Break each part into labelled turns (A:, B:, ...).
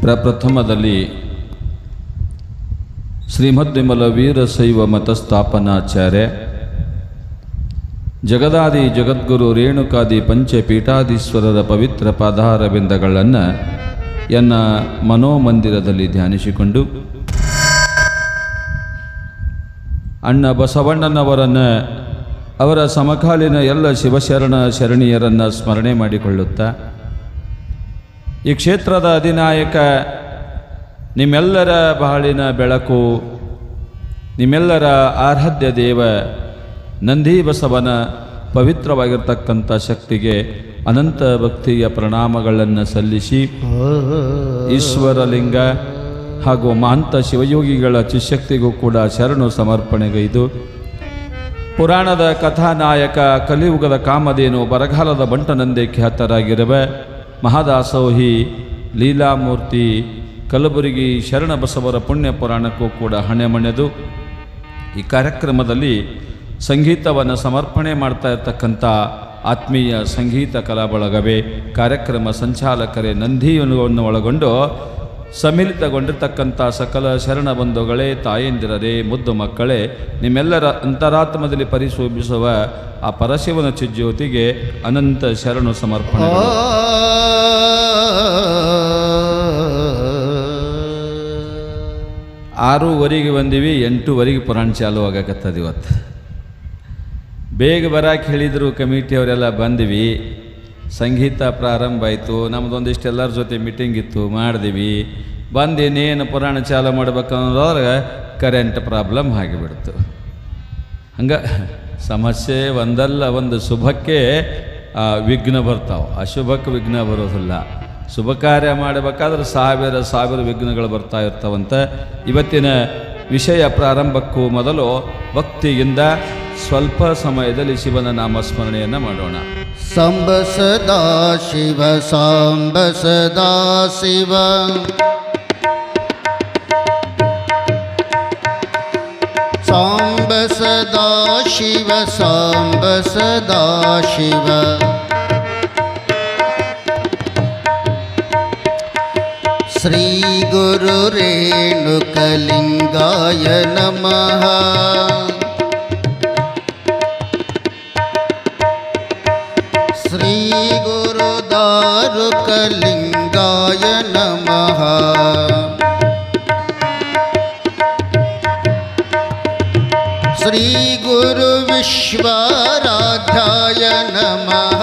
A: ಪ್ರಪ್ರಥಮದಲ್ಲಿ ಶ್ರೀಮದ್ವಿಮಲ ವೀರಶೈವ ಮತಸ್ಥಾಪನಾಚಾರ್ಯ ಜಗದಾದಿ ಜಗದ್ಗುರು ರೇಣುಕಾದಿ ಪಂಚಪೀಠಾಧೀಶ್ವರರ ಪವಿತ್ರ ಪಾದಾರವಿಂದಗಳನ್ನು ಎನ್ನ ಮನೋಮಂದಿರದಲ್ಲಿ ಧ್ಯಾನಿಸಿಕೊಂಡು ಅಣ್ಣ ಬಸವಣ್ಣನವರನ್ನು ಅವರ ಸಮಕಾಲೀನ ಎಲ್ಲ ಶಿವಶರಣ ಶರಣೀಯರನ್ನು ಸ್ಮರಣೆ ಮಾಡಿಕೊಳ್ಳುತ್ತಾ ಈ ಕ್ಷೇತ್ರದ ಅಧಿನಾಯಕ, ನಿಮ್ಮೆಲ್ಲರ ಬಾಳಿನ ಬೆಳಕು, ನಿಮ್ಮೆಲ್ಲರ ಆರಾಧ್ಯ ದೇವ ನಂದಿ ಬಸವನ ಪವಿತ್ರವಾಗಿರ್ತಕ್ಕಂಥ ಶಕ್ತಿಗೆ ಅನಂತ ಭಕ್ತಿಯ ಪ್ರಣಾಮಗಳನ್ನು ಸಲ್ಲಿಸಿ, ಈಶ್ವರಲಿಂಗ ಹಾಗೂ ಮಹಂತ ಶಿವಯೋಗಿಗಳ ಚಿಶಕ್ತಿಗೂ ಕೂಡ ಶರಣು ಸಮರ್ಪಣೆಗೈದು, ಪುರಾಣದ ಕಥಾನಾಯಕ, ಕಲಿಯುಗದ ಕಾಮಧೇನು, ಬರಗಾಲದ ಬಂಟನಂದೇ ಖ್ಯಾತರಾಗಿರುವ ಮಹಾದಾಸೋಹಿ ಲೀಲಾಮೂರ್ತಿ ಕಲಬುರಗಿ ಶರಣಬಸವರ ಪುಣ್ಯ ಪುರಾಣಕ್ಕೂ ಕೂಡ ಹಣೆಮಣೆದು ಈ ಕಾರ್ಯಕ್ರಮದಲ್ಲಿ ಸಂಗೀತವನ್ನು ಸಮರ್ಪಣೆ ಮಾಡ್ತಾ ಇರ್ತಕ್ಕಂಥ ಆತ್ಮೀಯ ಸಂಗೀತ ಕಲಾ ಬಳಗವೇ, ಕಾರ್ಯಕ್ರಮ ಸಂಚಾಲಕರೇ, ನಂದಿಯನ್ನು ಒಳಗೊಂಡು ಸಮ್ಮಿಲಿತಗೊಂಡಿರ್ತಕ್ಕಂಥ ಸಕಲ ಶರಣ ಬಂಧುಗಳೇ, ತಾಯಂದಿರರೇ, ಮುದ್ದು ಮಕ್ಕಳೇ, ನಿಮ್ಮೆಲ್ಲರ ಅಂತರಾತ್ಮದಲ್ಲಿ ಪರಿಶೋಭಿಸುವ ಆ ಪರಶಿವನ ಚಿಜ್ಯೋತಿಗೆ ಅನಂತ ಶರಣು ಸಮರ್ಪಣೆ. 6:15 ಬಂದೀವಿ, 8:00 ಪುರಾಣ ಚಾಲು ಆಗಕತ್ತದ. ಇವತ್ತು ಬೇಗ ಬರಕ್ಕೆ ಹೇಳಿದರು ಕಮಿಟಿಯವರೆಲ್ಲ. ಬಂದ್ವಿ, ಸಂಗೀತ ಪ್ರಾರಂಭ ಆಯಿತು. ನಮ್ಮದೊಂದಿಷ್ಟು ಎಲ್ಲರ ಜೊತೆ ಮೀಟಿಂಗ್ ಇತ್ತು, ಮಾಡಿದ್ವಿ. ಬಂದೇನೇನು ಪುರಾಣ ಚಾಲು ಮಾಡ್ಬೇಕನ್ನೋದ್ರಾಗ ಕರೆಂಟ್ ಪ್ರಾಬ್ಲಮ್ ಆಗಿಬಿಡ್ತು. ಹಂಗೆ ಸಮಸ್ಯೆ ಒಂದಲ್ಲ ಒಂದು ಶುಭಕ್ಕೆ ವಿಘ್ನ ಬರ್ತಾವೆ, ಅಶುಭಕ್ಕೆ ವಿಘ್ನ ಬರೋದಿಲ್ಲ. ಶುಭ ಕಾರ್ಯ ಮಾಡಬೇಕಾದ್ರೆ ಸಾವಿರ ವಿಘ್ನಗಳು ಬರ್ತಾ ಇರ್ತಾವಂತ. ಇವತ್ತಿನ ವಿಷಯ ಪ್ರಾರಂಭಕ್ಕೂ ಮೊದಲು ಭಕ್ತಿಯಿಂದ ಸ್ವಲ್ಪ ಸಮಯದಲ್ಲಿ ಶಿವನ ನಾಮಸ್ಮರಣೆಯನ್ನು ಮಾಡೋಣ.
B: ಸಾಂಬ ಸದಾ ಶಿವ, ಸಾಂಬ ಸದಾ ಶಿವ, ಸಾಂಬ ಸದಾ ಶಿವ, ಸಾಂಬ ಸದಾ ಶಿವ. ಶ್ರೀ ಗುರು ರೇಣುಕಲಿಂಗಾಯ ನಮಃ. ಶ್ರೀ ಗುರು ದಾರುಕಲಿಂಗಾಯ ನಮಃ. ಶ್ರೀ ಗುರು ವಿಶ್ವರಾಧ್ಯಾಯ ನಮಃ.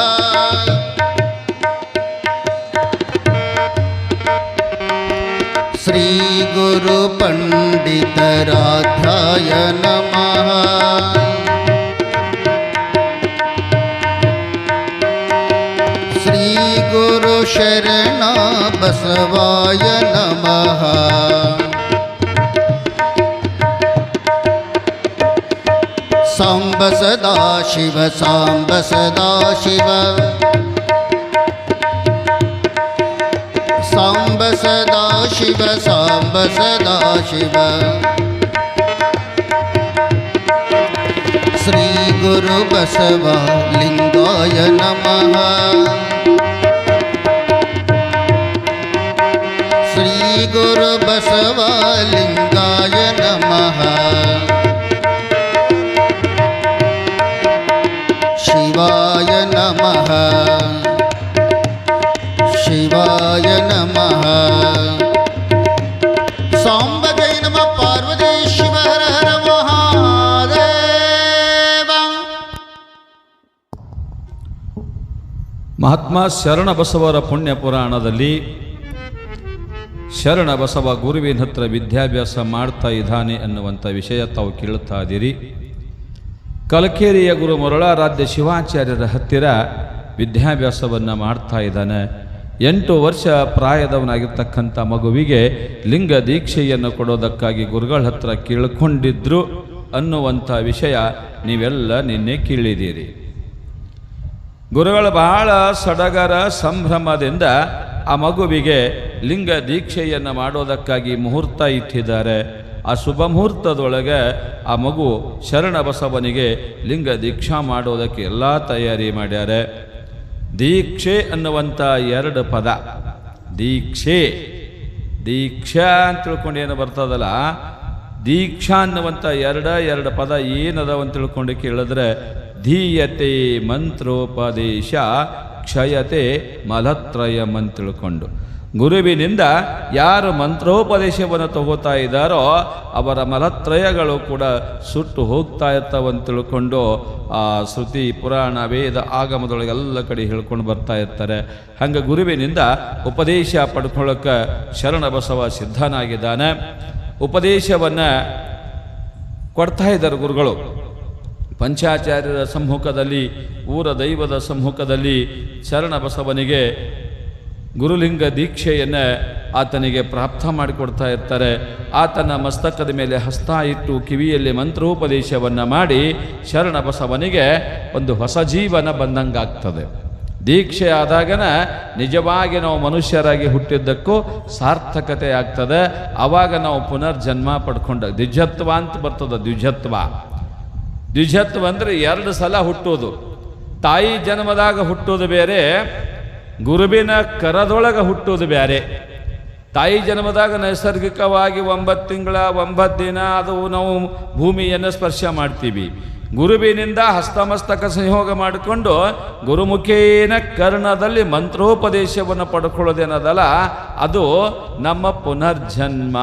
B: ಶ್ರೀ ಗುರು ಪಂಡಿತರಾಧ್ಯಾಯ ನಮಃ. ಶ್ರೀ ಗುರು ಶರಣ ಬಸವಾಯ ನಮಃ. ಸಾಂಬ ಸದಾ ಶಿವ, ಸಾಂಬ ಸದಾ ಶಿವ, ಸಾಂಬ ಸದಾ ಶಿವ, ಸಾಂಬ ಸದಾ ಶಿವ. ಶ್ರೀ ಗುರು ಬಸವ ಲಿಂಗಾಯ ನಮಃ. ಶ್ರೀ ಗುರು ಬಸವ ಲಿಂಗಾಯ ನಮಃ. ಶಿವಾಯ ನಮಃ, ಶಿವಾಯ ನಮಃ. ಸಾಂಬ ಜೈ ನಮಃ, ಪಾರ್ವತಿ ಶಿವ ಹರ ಹರ ಮಹಾದೇವ.
A: ಮಹಾತ್ಮ ಶರಣಬಸವರ ಪುಣ್ಯ ಪುರಾಣದಲ್ಲಿ ಶರಣಬಸವ ಗುರುವಿನ ಹತ್ರ ವಿದ್ಯಾಭ್ಯಾಸ ಮಾಡ್ತಾ ಇದ್ದಾನೆ ಅನ್ನುವಂಥ ವಿಷಯ ತಾವು ಕೇಳುತ್ತಾ ಇದ್ದೀರಿ. ಕಲಕೇರಿಯ ಗುರು ಮರುಳಾರಾಧ್ಯ ಶಿವಾಚಾರ್ಯರ ಹತ್ತಿರ ವಿದ್ಯಾಭ್ಯಾಸವನ್ನು ಮಾಡ್ತಾ ಇದ್ದಾನೆ. 8 ವರ್ಷ ಪ್ರಾಯದವನಾಗಿರ್ತಕ್ಕಂಥ ಮಗುವಿಗೆ ಲಿಂಗ ದೀಕ್ಷೆಯನ್ನು ಕೊಡೋದಕ್ಕಾಗಿ ಗುರುಗಳ ಹತ್ರ ಕೇಳಿಕೊಂಡಿದ್ರು ಅನ್ನುವಂಥ ವಿಷಯ ನೀವೆಲ್ಲ ನಿನ್ನೆ ಕೇಳಿದ್ದೀರಿ. ಗುರುಗಳು ಬಹಳ ಸಡಗರ ಸಂಭ್ರಮದಿಂದ ಆ ಮಗುವಿಗೆ ಲಿಂಗ ದೀಕ್ಷೆಯನ್ನು ಮಾಡೋದಕ್ಕಾಗಿ ಮುಹೂರ್ತ ಇಟ್ಟಿದ್ದಾರೆ. ಆ ಶುಭ ಮುಹೂರ್ತದೊಳಗೆ ಆ ಮಗು ಶರಣಬಸವನಿಗೆ ಲಿಂಗ ದೀಕ್ಷಾ ಮಾಡೋದಕ್ಕೆ ಎಲ್ಲ ತಯಾರಿ ಮಾಡ್ಯಾರೆ. ದೀಕ್ಷೆ ಅನ್ನುವಂಥ 2 ಪದ. ದೀಕ್ಷೆ ದೀಕ್ಷಾ ಅಂತ ತಿಳ್ಕೊಂಡು ಏನು ಬರ್ತದಲ್ಲ, ದೀಕ್ಷಾ ಅನ್ನುವಂಥ ಎರಡು ಪದ ಏನದವ ಅಂತ ತಿಳ್ಕೊಂಡು ಕೇಳಿದ್ರೆ, ಧೀಯತೆ ಮಂತ್ರೋಪದೇಶ ಕ್ಷಯತೆ ಮಲತ್ರಯಂ ಅಂತ ತಿಳ್ಕೊಂಡು, ಗುರುವಿನಿಂದ ಯಾರು ಮಂತ್ರೋಪದೇಶವನ್ನು ತಗೋತಾ ಇದ್ದಾರೋ ಅವರ ಮಲತ್ರಯಗಳು ಕೂಡ ಸುಟ್ಟು ಹೋಗ್ತಾ ಇರ್ತಾವಂತ ತಿಳ್ಕೊಂಡು ಆ ಶ್ರುತಿ ಪುರಾಣ ವೇದ ಆಗಮದೊಳಗೆ ಎಲ್ಲ ಕಡೆ ಹೇಳ್ಕೊಂಡು ಬರ್ತಾ ಇರ್ತಾರೆ. ಹಂಗೆ ಗುರುವಿನಿಂದ ಉಪದೇಶ ಪಡ್ಕೊಳ್ಳೋಕೆ ಶರಣ ಬಸವ ಸಿದ್ಧನಾಗಿದ್ದಾನೆ. ಉಪದೇಶವನ್ನು ಕೊಡ್ತಾ ಇದ್ದಾರೆ ಗುರುಗಳು. ಪಂಚಾಚಾರ್ಯರ ಸಮ್ಮುಖದಲ್ಲಿ, ಊರ ದೈವದ ಸಮ್ಮುಖದಲ್ಲಿ ಶರಣ ಬಸವನಿಗೆ ಗುರುಲಿಂಗ ದೀಕ್ಷೆಯನ್ನು ಆತನಿಗೆ ಪ್ರಾಪ್ತ ಮಾಡಿಕೊಡ್ತಾ ಇರ್ತಾರೆ. ಆತನ ಮಸ್ತಕದ ಮೇಲೆ ಹಸ್ತ ಇಟ್ಟು ಕಿವಿಯಲ್ಲಿ ಮಂತ್ರೋಪದೇಶವನ್ನು ಮಾಡಿ ಶರಣ ಬಸವನಿಗೆ ಒಂದು ಹೊಸ ಜೀವನ ಬಂದಂಗಾಗ್ತದೆ. ದೀಕ್ಷೆ ಆದಾಗನ ನಿಜವಾಗಿ ನಾವು ಮನುಷ್ಯರಾಗಿ ಹುಟ್ಟಿದ್ದಕ್ಕೂ ಸಾರ್ಥಕತೆ ಆಗ್ತದೆ. ಆವಾಗ ನಾವು ಪುನರ್ಜನ್ಮ ಪಡ್ಕೊಂಡ ದ್ವಿಜತ್ವ ಅಂತ ಬರ್ತದೆ. ದ್ವಿಜತ್ವ ಅಂದರೆ 2 ಸಲ ಹುಟ್ಟೋದು. ತಾಯಿ ಜನ್ಮದಾಗ ಹುಟ್ಟೋದು ಬೇರೆ, ಗುರುವಿನ ಕರದೊಳಗೆ ಹುಟ್ಟೋದು ಬೇರೆ. ತಾಯಿ ಜನ್ಮದಾಗ ನೈಸರ್ಗಿಕವಾಗಿ 9 ತಿಂಗಳ 9 ದಿನ ಅದು ನಾವು ಭೂಮಿಯನ್ನು ಸ್ಪರ್ಶ ಮಾಡ್ತೀವಿ. ಗುರುವಿನಿಂದ ಹಸ್ತಮಸ್ತಕ ಸಂಯೋಗ ಮಾಡಿಕೊಂಡು ಗುರುಮುಖೇನ ಕರ್ಣದಲ್ಲಿ ಮಂತ್ರೋಪದೇಶವನ್ನು ಪಡ್ಕೊಳ್ಳೋದೇನದಲ್ಲ, ಅದು ನಮ್ಮ ಪುನರ್ಜನ್ಮ,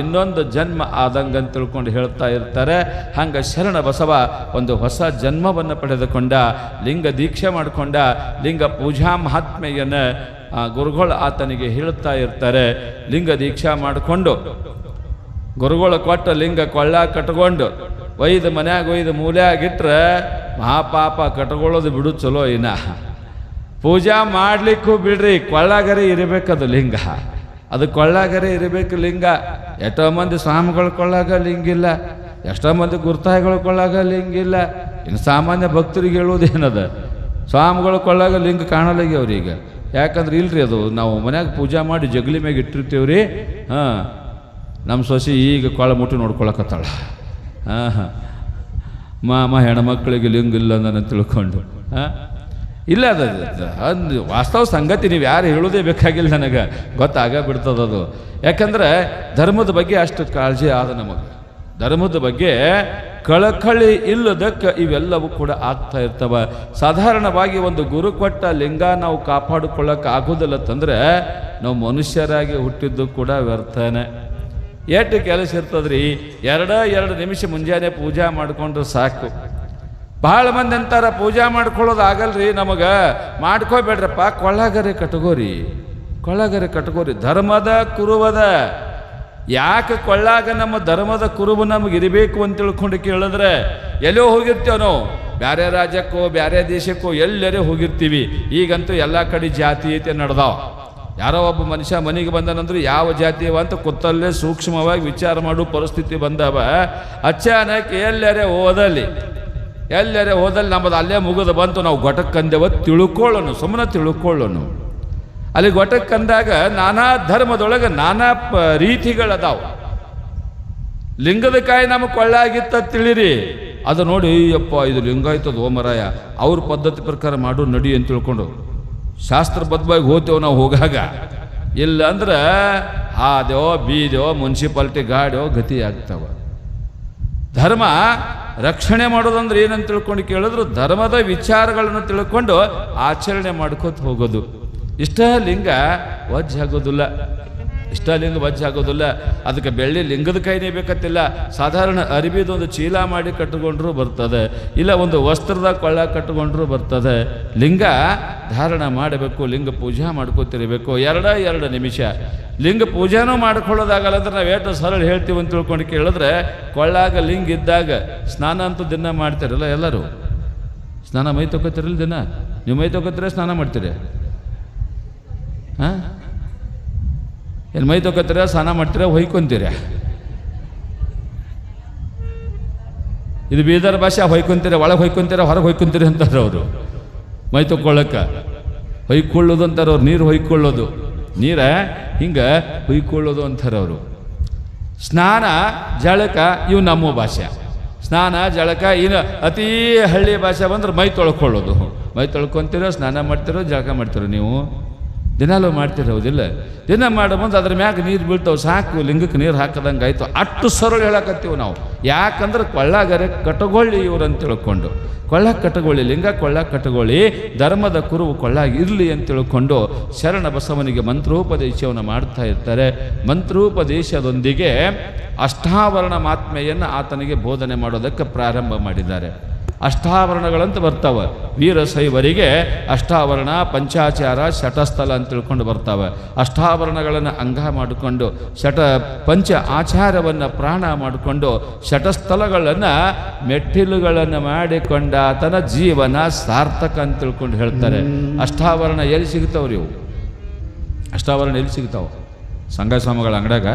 A: ಇನ್ನೊಂದು ಜನ್ಮ ಆದಂಗಂತ ತಿಳ್ಕೊಂಡು ಹೇಳ್ತಾ ಇರ್ತಾರೆ. ಹಂಗೆ ಶರಣ ಬಸವ ಒಂದು ಹೊಸ ಜನ್ಮವನ್ನು ಪಡೆದುಕೊಂಡ, ಲಿಂಗ ದೀಕ್ಷೆ ಮಾಡಿಕೊಂಡ. ಲಿಂಗ ಪೂಜಾ ಮಹಾತ್ಮೆಯನ್ನು ಗುರುಗಳು ಆತನಿಗೆ ಹೇಳ್ತಾ ಇರ್ತಾರೆ. ಲಿಂಗ ದೀಕ್ಷಾ ಮಾಡಿಕೊಂಡು ಗುರುಗಳು ಕೊಟ್ಟ ಲಿಂಗ ಕೊಳ್ಳ ಕಟ್ಕೊಂಡು ಒಯ್ದು ಮನ್ಯಾಗ ಒಯ್ದು ಮೂಲ್ಯಾಗಿಟ್ರೆ ಮಹಾಪಾಪ ಕಟ್ಕೊಳ್ಳೋದು ಬಿಡು ಚಲೋ. ಇನ್ನ ಪೂಜಾ ಮಾಡಲಿಕ್ಕೂ ಬಿಡ್ರಿ, ಕೊಳ್ಳಾಗರೆ ಇರಬೇಕದು ಲಿಂಗ, ಅದು ಕೊಳ್ಳಾಗರೆ ಇರಬೇಕು ಲಿಂಗ. ಎಷ್ಟೋ ಮಂದಿ ಸ್ವಾಮಿಗಳು ಕೊಳ್ಳಾಗ ಲಿಂಗಿಲ್ಲ, ಎಷ್ಟೋ ಮಂದಿ ಗುರುತಾಯಿಗಳು ಕೊಳ್ಳಾಗ ಲಿಂಗಿಲ್ಲ. ಇನ್ನು ಸಾಮಾನ್ಯ ಭಕ್ತರಿಗೆ ಹೇಳೋದೇನದ, ಸ್ವಾಮಿಗಳು ಕೊಳ್ಳಾಗ ಲಿಂಗ ಕಾಣಲಾಗ್ಯವ್ರೀಗ. ಯಾಕಂದ್ರೆ ಇಲ್ರಿ, ಅದು ನಾವು ಮನ್ಯಾಗ ಪೂಜಾ ಮಾಡಿ ಜಗಲಿ ಮ್ಯಾಗ ಇಟ್ಟಿರ್ತೀವ್ರಿ. ಹಾಂ, ನಮ್ಮ ಸೊಸೆ ಈಗ ಕೊಳ್ಳ ಮುಟ್ಟಿ ನೋಡ್ಕೊಳಕತ್ತಾಳ. ಮಾಮ ಹೆಣ್ಮಕ್ಳಿಗೆ ಲಿಂಗ ಇಲ್ಲ ನನ್ನ ತಿಳ್ಕೊಂಡು. ಇಲ್ಲ, ಅದು ವಾಸ್ತವ ಸಂಗತಿ. ನೀವು ಯಾರು ಹೇಳೋದೇ ಬೇಕಾಗಿಲ್ಲ, ನನಗೆ ಗೊತ್ತಾಗ ಬಿಡ್ತದದು. ಯಾಕಂದ್ರೆ ಧರ್ಮದ ಬಗ್ಗೆ ಅಷ್ಟು ಕಾಳಜಿ ಆದ ನಮಗೆ. ಧರ್ಮದ ಬಗ್ಗೆ ಕಳಕಳಿ ಇಲ್ಲದಕ್ಕೆ ಇವೆಲ್ಲವೂ ಕೂಡ ಆಗ್ತಾ ಇರ್ತವ. ಸಾಧಾರಣವಾಗಿ ಒಂದು ಗುರು ಕೊಟ್ಟ ಲಿಂಗ ನಾವು ಕಾಪಾಡಿಕೊಳ್ಳೋಕೆ ಆಗೋದಿಲ್ಲ ತಂದರೆ ನಾವು ಮನುಷ್ಯರಾಗಿ ಹುಟ್ಟಿದ್ದು ಕೂಡ ವ್ಯರ್ಥನೆ. ಎಷ್ಟು ಕೆಲಸ ಇರ್ತದ್ರಿ. 2 ನಿಮಿಷ ಮುಂಜಾನೆ ಪೂಜಾ ಮಾಡಿಕೊಂಡ್ರೆ ಸಾಕು. ಭಾಳ ಮಂದಿ ಅಂತಾರ ಪೂಜಾ ಮಾಡ್ಕೊಳ್ಳೋದು ಆಗಲ್ರಿ ನಮಗೆ. ಮಾಡ್ಕೋಬೇಡ್ರಪ್ಪ, ಕೊಳ್ಳಾಗರೆ ಕಟ್ಕೋರಿ. ಧರ್ಮದ ಕುರುವದ. ಯಾಕೆ ಕೊಳ್ಳಾಗ ನಮ್ಮ ಧರ್ಮದ ಕುರುಬು ನಮಗೆ ಇರಬೇಕು ಅಂತ ತಿಳ್ಕೊಂಡು ಕೇಳಿದ್ರೆ, ಎಲ್ಲೋ ಹೋಗಿರ್ತೇವೆ ನಾವು, ಬೇರೆ ರಾಜ್ಯಕ್ಕೋ ಬೇರೆ ದೇಶಕ್ಕೋ ಎಲ್ಲರೇ ಹೋಗಿರ್ತೀವಿ. ಈಗಂತೂ ಎಲ್ಲ ಕಡೆ ಜಾತೀಯತೆ ನಡೆದಾವ. ಯಾರೋ ಒಬ್ಬ ಮನುಷ್ಯ ಮನೆಗೆ ಬಂದನಂದ್ರೆ ಯಾವ ಜಾತಿಯವ ಅಂತ ಕೂತಲ್ಲೇ ಸೂಕ್ಷ್ಮವಾಗಿ ವಿಚಾರ ಮಾಡೋ ಪರಿಸ್ಥಿತಿ ಬಂದವ. ಅಚಾನಕ್ ಎಲ್ಲರೇ ಹೋದಲ್ಲಿ ನಮ್ಮದು ಅಲ್ಲೇ ಮುಗಿದು ಬಂತು. ನಾವು ಗೊಟಕ್ಕಂದೇವ ತಿಳ್ಕೊಳ್ಳೋನು, ಸುಮ್ಮನೆ ತಿಳ್ಕೊಳ್ಳೋನು. ಅಲ್ಲಿ ಗೊಟಕ್ಕಂದಾಗ ನಾನಾ ಧರ್ಮದೊಳಗೆ ನಾನಾ ರೀತಿಗಳದಾವು. ಲಿಂಗದ ಕಾಯಿ ನಮಗೆ ಕೊಳ್ಳಾಗಿತ್ತ ತಿಳಿರಿ, ಅದು ನೋಡಿ ಅಯ್ಯಪ್ಪ ಇದು ಲಿಂಗಾಯ್ತದ ಓಮರಾಯ, ಅವ್ರ ಪದ್ಧತಿ ಪ್ರಕಾರ ಮಾಡು ನಡಿ ಅಂತ ತಿಳ್ಕೊಂಡು ಶಾಸ್ತ್ರಬದ್ಧವಾಗಿ ಹೋಗ್ತೇವೆ ನಾವು. ಹೋಗಾಗ ಇಲ್ಲ ಅಂದ್ರೆ ಹಾದೇವೋ ಬೀದೇವೋ ಮುನ್ಸಿಪಾಲ್ಟಿ ಗಾಡಿಯೋ ಗತಿ ಆಗ್ತಾವ. ಧರ್ಮ ರಕ್ಷಣೆ ಮಾಡೋದಂದ್ರೆ ಏನಂತ ತಿಳ್ಕೊಂಡು ಕೇಳಿದ್ರು, ಧರ್ಮದ ವಿಚಾರಗಳನ್ನು ತಿಳ್ಕೊಂಡು ಆಚರಣೆ ಮಾಡ್ಕೋತ ಹೋಗೋದು. ಇಷ್ಟ ಲಿಂಗ ವಜ್ಜಾಗೋದಿಲ್ಲ. ಅದಕ್ಕೆ ಬೆಳ್ಳಿ ಲಿಂಗದ ಕೈನೇ ಬೇಕತ್ತಿಲ್ಲ. ಸಾಧಾರಣ ಅರಿಬಿದೊಂದು ಚೀಲ ಮಾಡಿ ಕಟ್ಟಿಕೊಂಡ್ರೂ ಬರ್ತದೆ, ಇಲ್ಲ ಒಂದು ವಸ್ತ್ರದ ಕೊಳ್ಳ ಕಟ್ಟಿಕೊಂಡ್ರೂ ಬರ್ತದೆ. ಲಿಂಗ ಧಾರಣ ಮಾಡಬೇಕು, ಲಿಂಗ ಪೂಜಾ ಮಾಡ್ಕೋತಿರಬೇಕು. 2 ನಿಮಿಷ ಲಿಂಗ ಪೂಜಾನೂ ಮಾಡ್ಕೊಳ್ಳೋದಾಗಲ್ಲ ಅಂದ್ರೆ ನಾವು ಎಷ್ಟು ಸರಳ ಹೇಳ್ತೀವಿ ಅಂತ ತಿಳ್ಕೊಂಡು ಕೇಳಿದ್ರೆ, ಕೊಳ್ಳಾಗ ಲಿಂಗ ಇದ್ದಾಗ ಸ್ನಾನ ಅಂತೂ ದಿನ ಮಾಡ್ತೀರಲ್ಲ ಎಲ್ಲರೂ. ಸ್ನಾನ ಮೈ ತೊಗೋತಿರಲ್ಲ ದಿನ? ನೀವು ಮೈ ತೊಗೋತೀರ ಸ್ನಾನ ಮಾಡ್ತೀರಿ? ಹಾಂ, ಏನು ಮೈ ತೊಗೋತೀರ ಸ್ನಾನ ಮಾಡ್ತೀರ ಹೊಯ್ಕೊಂತೀರ? ಇದು ಬೀದರ್ ಭಾಷೆ. ಹೊಯ್ಕೊಂತೀರ, ಒಳಗೆ ಹೊಯ್ಕೊಂತೀರ, ಹೊರಗೆ ಹೊಯ್ಕೊಂತೀರಿ ಅಂತಾರೆ ಅವರು. ಮೈ ತೊಗೊಳ್ಳೋಕೆ ಹೊಯ್ಕೊಳ್ಳೋದು ಅಂತಾರೆ ಅವ್ರು. ನೀರು ಹೊಯ್ಕೊಳ್ಳೋದು, ನೀರ ಹಿಂಗೆ ಹೊಯ್ಕೊಳ್ಳೋದು ಅಂತಾರೆ ಅವರು. ಸ್ನಾನ ಜಳಕ ಇವು ನಮ್ಮ ಭಾಷೆ. ಸ್ನಾನ ಜಳಕ ಇನ್ನು ಅತೀ ಹಳ್ಳಿ ಭಾಷೆ ಬಂದ್ರೆ ಮೈ ತೊಳ್ಕೊಳ್ಳೋದು. ಮೈ ತೊಳ್ಕೊತೀರೋ, ಸ್ನಾನ ಮಾಡ್ತಿರೋ, ಜಳಕ ಮಾಡ್ತಿರೋ ನೀವು? ದಿನಾಲೂ ಮಾಡ್ತೀರಿ ಹೌದಿಲ್ಲ? ದಿನ ಮಾಡೋ ಮುಂದೆ ಅದ್ರ ಮ್ಯಾಗ ನೀರು ಬೀಳ್ತಾವೆ, ಸಾಕು ಲಿಂಗಕ್ಕೆ ನೀರು ಹಾಕದಂಗೆ ಆಯಿತು. ಅಷ್ಟು ಸರಳ ಹೇಳಕತ್ತೀವಿ ನಾವು. ಯಾಕಂದ್ರೆ ಕೊಳ್ಳಾಗರೆ ಕಟಗೊಳ್ಳಿ ಇವ್ರು ಅಂತ ತಿಳ್ಕೊಂಡು, ಕೊಳ್ಳ ಕಟಗೊಳ್ಳಿ, ಲಿಂಗ ಕೊಳ್ಳ ಕಟಗೊಳ್ಳಿ, ಧರ್ಮದ ಕುರುವು ಕೊಳ್ಳಾಗಿ ಇರಲಿ ಅಂತ ತಿಳ್ಕೊಂಡು ಶರಣ ಬಸವನಿಗೆ ಮಂತ್ರೋಪದೇಶವನ್ನು ಮಾಡ್ತಾ ಇರ್ತಾರೆ. ಮಂತ್ರೋಪದೇಶದೊಂದಿಗೆ ಅಷ್ಟಾವರಣ ಮಾತ್ಮೆಯನ್ನು ಆತನಿಗೆ ಬೋಧನೆ ಮಾಡೋದಕ್ಕೆ ಪ್ರಾರಂಭ ಮಾಡಿದ್ದಾರೆ. ಅಷ್ಟಾವರಣಗಳಂತ ಬರ್ತಾವೆ. ವೀರಶೈವರಿಗೆ ಅಷ್ಟಾವರಣ, ಪಂಚಾಚಾರ, ಶಟಸ್ಥಲ ಅಂತ ತಿಳ್ಕೊಂಡು ಬರ್ತಾವೆ. ಅಷ್ಟಾವರಣಗಳನ್ನು ಅಂಗ ಮಾಡಿಕೊಂಡು ಪಂಚ ಆಚಾರವನ್ನು ಪ್ರಾಣ ಮಾಡಿಕೊಂಡು ಶಟಸ್ಥಲಗಳನ್ನು ಮೆಟ್ಟಿಲುಗಳನ್ನು ಮಾಡಿಕೊಂಡ ಆತನ ಜೀವನ ಸಾರ್ಥಕ ಅಂತ ತಿಳ್ಕೊಂಡು ಹೇಳ್ತಾರೆ. ಅಷ್ಟಾವರಣ ಎಲ್ಲಿ ಸಿಗ್ತಾವ್ರಿ? ಇವು ಅಷ್ಟಾವರಣ ಎಲ್ಲಿ ಸಿಗ್ತಾವೆ? ಸಂಘಸ್ವಾಮಿಗಳ ಅಂಗಡ್ಯಾಗ.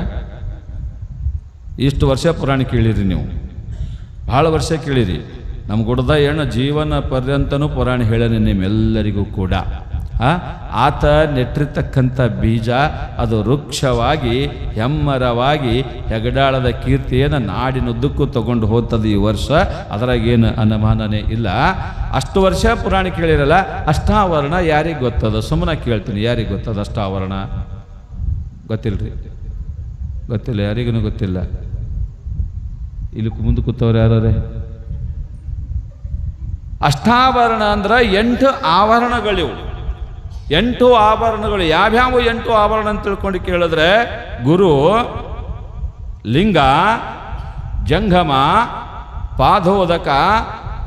A: ಇಷ್ಟು ವರ್ಷ ಪುರಾಣ ಕೇಳಿರಿ ನೀವು, ಭಾಳ ವರ್ಷ ಕೇಳಿರಿ. ನಮ್ಮ ಗುಡ್ದ ಏನು ಜೀವನ ಪರ್ಯಂತನೂ ಪುರಾಣ ಹೇಳನೆ ನಿಮ್ಮೆಲ್ಲರಿಗೂ ಕೂಡ. ಆತ ನೆಟ್ಟಿರ್ತಕ್ಕಂಥ ಬೀಜ ಅದು ವೃಕ್ಷವಾಗಿ ಹೆಮ್ಮರವಾಗಿ ಹೆಗಡಾಳದ ಕೀರ್ತಿಯನ್ನು ನಾಡಿನುದ್ದಕ್ಕೂ ತಗೊಂಡು ಹೋಗ್ತದೆ ಈ ವರ್ಷ. ಅದರಾಗೇನು ಅನುಮಾನನೇ ಇಲ್ಲ. ಅಷ್ಟು ವರ್ಷ ಪುರಾಣ ಕೇಳಿರಲ್ಲ. ಅಷ್ಟಾವರಣ ಯಾರಿಗೆ ಗೊತ್ತದ? ಸುಮ್ಮನೆ ಕೇಳ್ತೀನಿ, ಯಾರಿಗೆ ಗೊತ್ತದ ಅಷ್ಟಾವರಣ? ಗೊತ್ತಿಲ್ಲರಿ, ಗೊತ್ತಿಲ್ಲ, ಯಾರಿಗೂ ಗೊತ್ತಿಲ್ಲ. ಇಲ್ಲಿ ಮುಂದೆ ಕೂತವ್ರು ಯಾರೇ? ಅಷ್ಟಾವರಣ ಅಂದ್ರೆ 8 ಆವರಣಗಳಿವು. 8 ಆಭರಣಗಳು. ಯಾವ್ಯಾವ 8 ಆಭರಣ ಅಂತ ತಿಳ್ಕೊಂಡು ಕೇಳಿದ್ರೆ, ಗುರು, ಲಿಂಗ, ಜಂಗಮ, ಪಾದೋದಕ,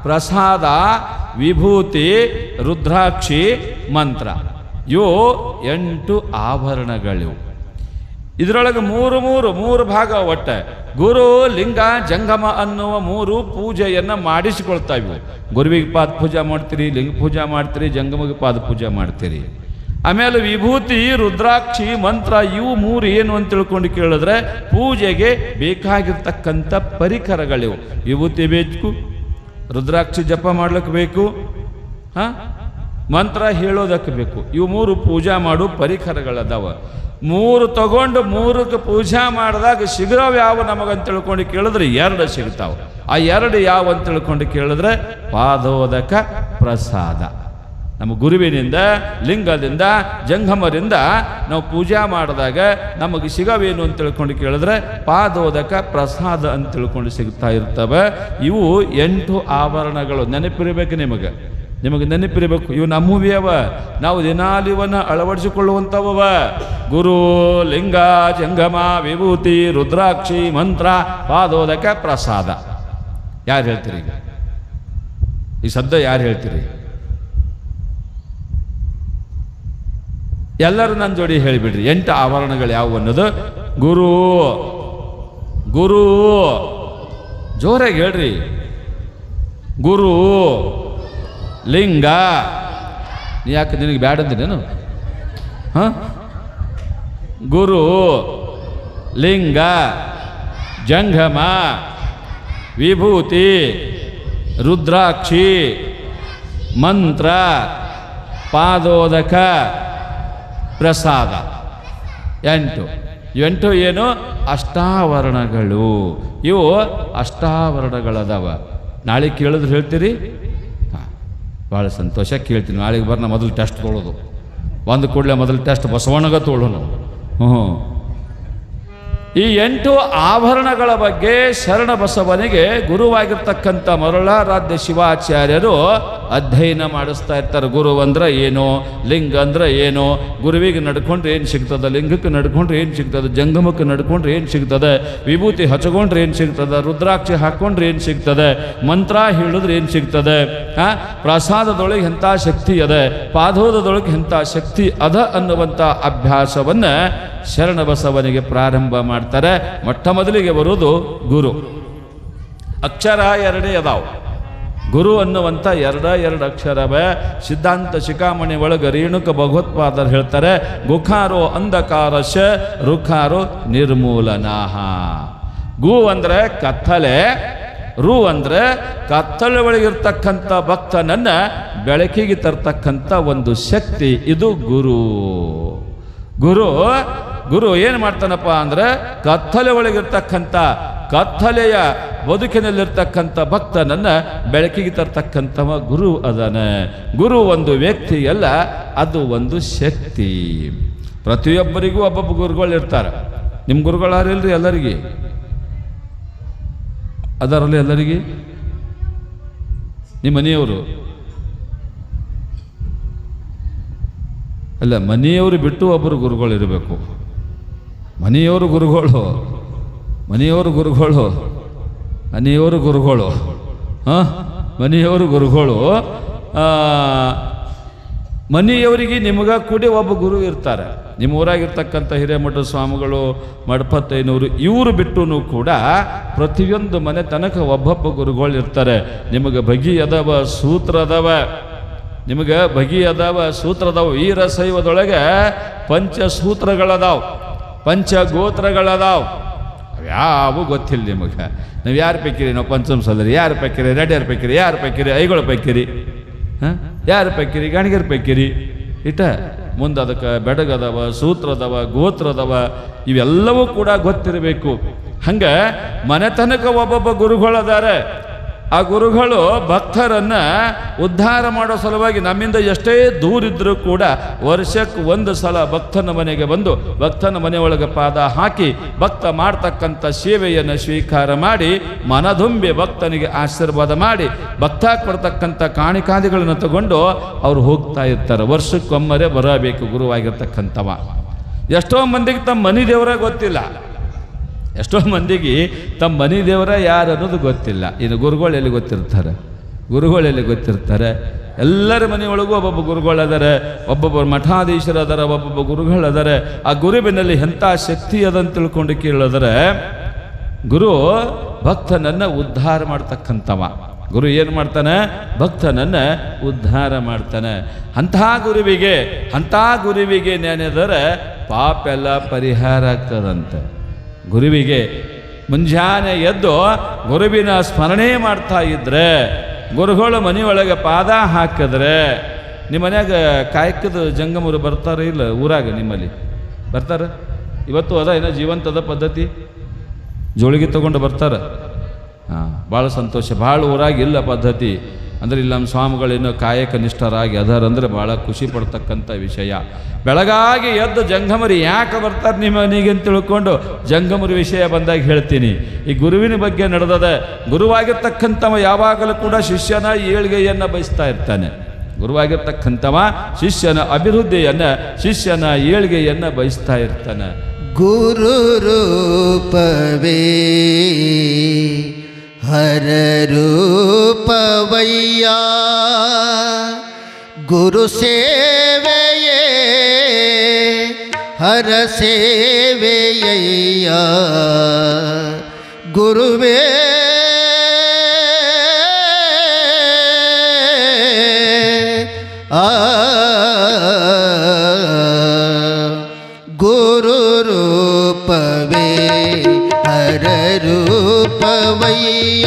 A: ಪ್ರಸಾದ, ವಿಭೂತಿ, ರುದ್ರಾಕ್ಷಿ, ಮಂತ್ರ. ಇವು 8 ಆಭರಣಗಳಿವು. ಇದರೊಳಗೆ ಮೂರು ಭಾಗ. ಒಟ್ಟೆ ಗುರು, ಲಿಂಗ, ಜಂಗಮ ಅನ್ನುವ 3 ಪೂಜೆಯನ್ನು ಮಾಡಿಸಿಕೊಳ್ತಾವೆ. ಗುರುವಿಗೆ ಪಾದ ಪೂಜೆ ಮಾಡ್ತೀರಿ, ಲಿಂಗ ಪೂಜೆ ಮಾಡ್ತೀರಿ, ಜಂಗಮಗೆ ಪಾದ ಪೂಜೆ ಮಾಡ್ತೀರಿ. ಆಮೇಲೆ ವಿಭೂತಿ, ರುದ್ರಾಕ್ಷಿ, ಮಂತ್ರ, ಇವು 3 ಏನು ಅಂತ ತಿಳ್ಕೊಂಡು ಕೇಳಿದ್ರೆ ಪೂಜೆಗೆ ಬೇಕಾಗಿರ್ತಕ್ಕಂಥ ಪರಿಕರಗಳಿವು. ವಿಭೂತಿ ಬೇಕು, ರುದ್ರಾಕ್ಷಿ ಜಪ ಮಾಡ್ಲಿಕ್ಕೆ ಬೇಕು, ಮಂತ್ರ ಹೇಳೋದಕ್ಕೆ ಬೇಕು. ಇವು 3 ಪೂಜಾ ಮಾಡೋ ಪರಿಕರಗಳದಾವ. 3 ತಗೊಂಡು 3ಕ್ಕೆ ಪೂಜಾ ಮಾಡಿದಾಗ ಸಿಗವ್ ಯಾವ ನಮಗಂತ ತಿಳ್ಕೊಂಡು ಕೇಳಿದ್ರೆ 2 ಸಿಗ್ತಾವೆ. ಆ 2 ಯಾವ ಅಂತ ತಿಳ್ಕೊಂಡು ಕೇಳಿದ್ರೆ ಪಾದೋದಕ, ಪ್ರಸಾದ. ನಮ್ಮ ಗುರುವಿನಿಂದ, ಲಿಂಗದಿಂದ, ಜಂಗಮರಿಂದ ನಾವು ಪೂಜಾ ಮಾಡಿದಾಗ ನಮಗೆ ಸಿಗವೇನು ಅಂತ ತಿಳ್ಕೊಂಡು ಕೇಳಿದ್ರೆ ಪಾದೋದಕ, ಪ್ರಸಾದ ಅಂತ ತಿಳ್ಕೊಂಡು ಸಿಗ್ತಾ ಇರ್ತವೆ. ಇವು 8 ಆಭರಣಗಳು. ನೆನಪಿರಬೇಕು ನಿಮಗೆ ನೆನಪಿರಬೇಕು. ಇವು ನಮ್ಮವೇ ಅವ. ನಾವು ದಿನಾಲು ಇವನ್ನ ಅಳವಡಿಸಿಕೊಳ್ಳುವಂಥವ. ಗುರು, ಲಿಂಗ, ಜಂಗಮ, ವಿಭೂತಿ, ರುದ್ರಾಕ್ಷಿ, ಮಂತ್ರ, ಪಾದೋದಕ, ಪ್ರಸಾದ. ಯಾರು ಹೇಳ್ತೀರಿ ಈಗ? ಈ ಶಬ್ದ ಯಾರು ಹೇಳ್ತೀರಿ? ಎಲ್ಲರೂ ನನ್ನ ಜೋಡಿ ಹೇಳಿಬಿಡ್ರಿ. 8 ಆಭರಣಗಳು ಯಾವುವು ಅನ್ನೋದು. ಗುರು, ಗುರು, ಜೋರಾಗಿ ಹೇಳ್ರಿ. ಗುರು, ಲಿಂಗ. ನೀ ಯಾಕೆ ನಿನಗೆ ಬ್ಯಾಡ ಅಂದಿನೇನು? ಗುರು, ಲಿಂಗ, ಜಂಗಮ, ವಿಭೂತಿ, ರುದ್ರಾಕ್ಷಿ, ಮಂತ್ರ, ಪಾದೋದಕ, ಪ್ರಸಾದ. 8 ಏನು? ಅಷ್ಟಾವರಣಗಳು. ಇವು ಅಷ್ಟಾವರಣಗಳದಾವ. ನಾಳೆ ಕೇಳಿದ್ರೆ ಹೇಳ್ತೀರಿ? ಭಾಳ ಸಂತೋಷ, ಕೇಳ್ತೀನಿ. ನಾಳೆಗೆ ಬರ್ನ ಮೊದಲು ಟೆಸ್ಟ್ ತೊಗೊಳ್ಳೋದು. ಒಂದು ಕೂಡಲೇ ಮೊದಲು ಟೆಸ್ಟ್ ಬಸವಣ್ಣಗ ತೊಗೊಳ್ಳೋನು. ಈ 8 ಆಭರಣಗಳ ಬಗ್ಗೆ ಶರಣ ಬಸವನಿಗೆ ಗುರುವಾಗಿರ್ತಕ್ಕಂಥ ಮರುಳಾರಾಧ್ಯ ಶಿವಾಚಾರ್ಯರು ಅಧ್ಯಯನ ಮಾಡಿಸ್ತಾ ಇರ್ತಾರೆ. ಗುರು ಅಂದ್ರೆ ಏನು, ಲಿಂಗ ಅಂದ್ರೆ ಏನು, ಗುರುವಿಗೆ ನಡ್ಕೊಂಡ್ರೆ ಏನು ಸಿಗ್ತದೆ, ಲಿಂಗಕ್ಕೆ ನಡ್ಕೊಂಡ್ರೆ ಏನು ಸಿಗ್ತದೆ, ಜಂಗಮಕ್ಕೆ ನಡ್ಕೊಂಡ್ರೆ ಏನು ಸಿಗ್ತದೆ, ವಿಭೂತಿ ಹಚ್ಕೊಂಡ್ರೆ ಏನು ಸಿಗ್ತದೆ, ರುದ್ರಾಕ್ಷಿ ಹಾಕ್ಕೊಂಡ್ರೆ ಏನು ಸಿಗ್ತದೆ, ಮಂತ್ರ ಹೇಳಿದ್ರೆ ಏನು ಸಿಗ್ತದೆ, ಪ್ರಸಾದದೊಳಗೆ ಎಂಥ ಶಕ್ತಿ ಅದ, ಪಾದೋದದೊಳಗೆ ಎಂಥ ಶಕ್ತಿ ಅದ ಅನ್ನುವಂಥ ಅಭ್ಯಾಸವನ್ನು ಶರಣ ಬಸವನಿಗೆ ಪ್ರಾರಂಭ ಮಾಡ್ತಾರೆ. ಮೊಟ್ಟ ಮೊದಲಿಗೆ ಬರುವುದು ಗುರು. ಅಕ್ಷರ 2 ಅದಾವ. ಗುರು ಅನ್ನುವಂಥ 2 ಅಕ್ಷರವೇ. ಸಿದ್ಧಾಂತ ಶಿಖಾಮಣಿ ಒಳಗೆ ರೇಣುಕ ಭಗವತ್ಪಾದರು ಹೇಳ್ತಾರೆ, ಗುಖಾರೋ ಅಂಧಕಾರಶ ರುಖಾರೋ ನಿರ್ಮೂಲನಾಹ. ಗು ಅಂದರೆ ಕತ್ತಲೆ, ರು ಅಂದರೆ ಕತ್ತಲೆ ಒಳಗಿರ್ತಕ್ಕಂಥ ಭಕ್ತನನ್ನ ಬೆಳಕಿಗೆ ತರ್ತಕ್ಕಂಥ ಒಂದು ಶಕ್ತಿ. ಇದು ಗುರು. ಗುರು ಏನು ಮಾಡ್ತಾನಪ್ಪ ಅಂದ್ರೆ ಕತ್ತಲೆ ಒಳಗಿರ್ತಕ್ಕಂಥ ಕತ್ತಲೆಯ ಬದುಕಿನಲ್ಲಿರ್ತಕ್ಕಂಥ ಭಕ್ತನನ್ನು ಬೆಳಕಿಗೆ ತರ್ತಕ್ಕಂಥವ ಗುರು ಅದನ. ಗುರು ಒಂದು ವ್ಯಕ್ತಿ ಅಲ್ಲ, ಅದು ಒಂದು ಶಕ್ತಿ. ಪ್ರತಿಯೊಬ್ಬರಿಗೂ ಒಬ್ಬೊಬ್ಬ ಗುರುಗಳು ಇರ್ತಾರೆ. ನಿಮ್ಮ ಗುರುಗಳು ಯಾರಿಲ್ರಿ? ಎಲ್ಲರಿಗೆ ಅದರಲ್ಲಿ ಎಲ್ಲರಿಗೆ ನಿಮ್ಮ ಮನೆಯವರು ಅಲ್ಲ, ಮನೆಯವರು ಬಿಟ್ಟು ಒಬ್ಬರು ಗುರುಗಳು ಇರಬೇಕು. ಮನೆಯವರು ಗುರುಗಳು, ಮನೆಯವರು ಗುರುಗಳು, ಮನೆಯವರು ಗುರುಗಳು, ಹಾಂ, ಮನೆಯವರು ಗುರುಗಳು. ಮನೆಯವರಿಗೆ ನಿಮಗ ಕೂಡಿ ಒಬ್ಬ ಗುರು ಇರ್ತಾರೆ. ನಿಮ್ಮ ಊರಾಗಿರ್ತಕ್ಕಂಥ ಹಿರೇಮಠ ಸ್ವಾಮಿಗಳು, ಮಠಪತ್ತೈನವರು, ಇವರು ಬಿಟ್ಟು ಕೂಡ ಪ್ರತಿಯೊಂದು ಮನೆ ತನಕ ಒಬ್ಬೊಬ್ಬ ಗುರುಗಳು ಇರ್ತಾರೆ. ನಿಮಗೆ ಬಗಿ ಅದಾವ, ಸೂತ್ರ ಅದಾವ, ನಿಮಗೆ ಬಗಿ ಅದಾವ, ಸೂತ್ರ ಅದಾವ. ವೀರಶೈವದೊಳಗೆ ಪಂಚಸೂತ್ರಗಳದಾವ, ಪಂಚಗೋತ್ರಗಳದಾವ. ಅವ್ಯಾವು ಗೊತ್ತಿಲ್ಲ ನಿಮಗೆ. ನಾವು ಯಾರು ಪೈಕಿರಿ? ನಾವು ಪಂಚಮ ಸಲರಿ ಯಾರು ಪೈಕಿರಿ? ರೆಡ್ಯಾರು ಪೈಕಿರಿ? ಯಾರು ಪೈಕಿರಿ? ಐಗಳು ಪೈಕಿರಿ? ಹಾಂ, ಯಾರು ಪೈಕಿರಿ? ಗಾಣಿಗರು ಪೈಕಿರಿ? ಇಟ ಮುಂದೆ ಅದಕ್ಕೆ ಬೆಡಗದವ, ಸೂತ್ರ ಅದಾವ, ಗೋತ್ರ ಅದಾವ. ಇವೆಲ್ಲವೂ ಕೂಡ ಗೊತ್ತಿರಬೇಕು. ಹಂಗೆ ಮನೆತನಕ ಒಬ್ಬೊಬ್ಬ ಗುರುಗಳದಾರೆ. ಆ ಗುರುಗಳು ಭಕ್ತರನ್ನು ಉದ್ಧಾರ ಮಾಡೋ ಸಲುವಾಗಿ ನಮ್ಮಿಂದ ಎಷ್ಟೇ ದೂರಿದ್ರೂ ಕೂಡ ವರ್ಷಕ್ಕೆ ಒಂದು ಸಲ ಭಕ್ತನ ಮನೆಗೆ ಬಂದು ಭಕ್ತನ ಮನೆಯೊಳಗೆ ಪಾದ ಹಾಕಿ ಭಕ್ತ ಮಾಡ್ತಕ್ಕಂಥ ಸೇವೆಯನ್ನು ಸ್ವೀಕಾರ ಮಾಡಿ ಮನದುಂಬಿ ಭಕ್ತನಿಗೆ ಆಶೀರ್ವಾದ ಮಾಡಿ ಭಕ್ತ ಕೊಡ್ತಕ್ಕಂಥ ಕಾಣಿಕಾದಿಗಳನ್ನು ತಗೊಂಡು ಅವ್ರು ಹೋಗ್ತಾ ಇರ್ತಾರೆ. ವರ್ಷಕ್ಕೊಮ್ಮರೆ ಬರಬೇಕು ಗುರುವಾಗಿರ್ತಕ್ಕಂಥವ. ಎಷ್ಟೋ ಮಂದಿಗೆ ತಮ್ಮ ಮನೆ ದೇವರ ಗೊತ್ತಿಲ್ಲ, ಎಷ್ಟೋ ಮಂದಿಗೆ ತಮ್ಮ ಮನೆ ದೇವರ ಯಾರು ಅನ್ನೋದು ಗೊತ್ತಿಲ್ಲ. ಇನ್ನು ಗುರುಗಳು ಎಲ್ಲಿ ಗೊತ್ತಿರ್ತಾರೆ? ಗುರುಗಳು ಎಲ್ಲಿ ಗೊತ್ತಿರ್ತಾರೆ? ಎಲ್ಲರ ಮನೆಯೊಳಗೂ ಒಬ್ಬೊಬ್ಬ ಗುರುಗಳದಾರೆ, ಒಬ್ಬೊಬ್ಬರು ಮಠಾಧೀಶರು ಅದಾರ, ಒಬ್ಬೊಬ್ಬ ಗುರುಗಳದಾರೆ. ಆ ಗುರುವಿನಲ್ಲಿ ಎಂಥ ಶಕ್ತಿ ಅದಂತ ತಿಳ್ಕೊಂಡು ಕೇಳಿದ್ರೆ, ಗುರು ಭಕ್ತನನ್ನು ಉದ್ಧಾರ ಮಾಡ್ತಕ್ಕಂಥವ. ಗುರು ಏನು ಮಾಡ್ತಾನೆ? ಭಕ್ತನನ್ನು ಉದ್ಧಾರ ಮಾಡ್ತಾನೆ. ಅಂತಹ ಗುರುವಿಗೆ ನೆನೆದರೆ ಪಾಪ ಎಲ್ಲ ಪರಿಹಾರ ಆಗ್ತದಂತೆ. ಗುರುವಿಗೆ ಮುಂಜಾನೆ ಎದ್ದು ಗುರುವಿನ ಸ್ಮರಣೆ ಮಾಡ್ತಾ ಇದ್ರೆ, ಗುರುಗಳು ಮನೆಯೊಳಗೆ ಪಾದ ಹಾಕಿದ್ರೆ, ನಿಮ್ಮ ಮನ್ಯಾಗ ಕಾಯಕದ ಜಂಗಮರು ಬರ್ತಾರೆ ಇಲ್ಲ? ಊರಾಗ ನಿಮ್ಮಲ್ಲಿ ಬರ್ತಾರೆ? ಇವತ್ತು ಅದ ಏನೋ ಜೀವಂತದ ಪದ್ಧತಿ, ಜೋಳಿಗೆ ತಗೊಂಡು ಬರ್ತಾರೆ. ಹಾಂ, ಭಾಳ ಸಂತೋಷ. ಭಾಳ ಊರಾಗ ಇಲ್ಲ ಪದ್ಧತಿ ಅಂದರೆ ಇಲ್ಲಿ ನಮ್ಮ ಸ್ವಾಮಿಗಳೇನೋ ಕಾಯಕ ನಿಷ್ಠರಾಗಿ ಅದಾರಂದ್ರೆ ಭಾಳ ಖುಷಿ ಪಡ್ತಕ್ಕಂಥ ವಿಷಯ. ಬೆಳಗಾಗಿ ಎದ್ದು ಜಂಗಮರಿ ಯಾಕೆ ಬರ್ತಾರೆ ನಿಮ್ಮ ಮನೆಗೆ ಅಂತ ತಿಳ್ಕೊಂಡು ಜಂಗಮರಿ ವಿಷಯ ಬಂದಾಗ ಹೇಳ್ತೀನಿ. ಈ ಗುರುವಿನ ಬಗ್ಗೆ ನಡೆದದೆ. ಗುರುವಾಗಿರ್ತಕ್ಕಂಥವ ಯಾವಾಗಲೂ ಕೂಡ ಶಿಷ್ಯನ ಏಳ್ಗೆಯನ್ನು ಬಯಸ್ತಾ ಇರ್ತಾನೆ. ಗುರುವಾಗಿರ್ತಕ್ಕಂಥವ ಶಿಷ್ಯನ ಅಭಿವೃದ್ಧಿಯನ್ನು, ಶಿಷ್ಯನ ಏಳ್ಗೆಯನ್ನು ಬಯಸ್ತಾ ಇರ್ತಾನೆ.
B: ಗುರು ರೂಪವೇ ಹರ ರೂಪವಯ್ಯ, ಗುರು ಸೇವೆಯೇ ಹರ ಸೇವೆಯಯ್ಯ. ಗುರುವೇ ಗುರು ರೂಪವೇ ಹರ ರೂಪವಯ್ಯ,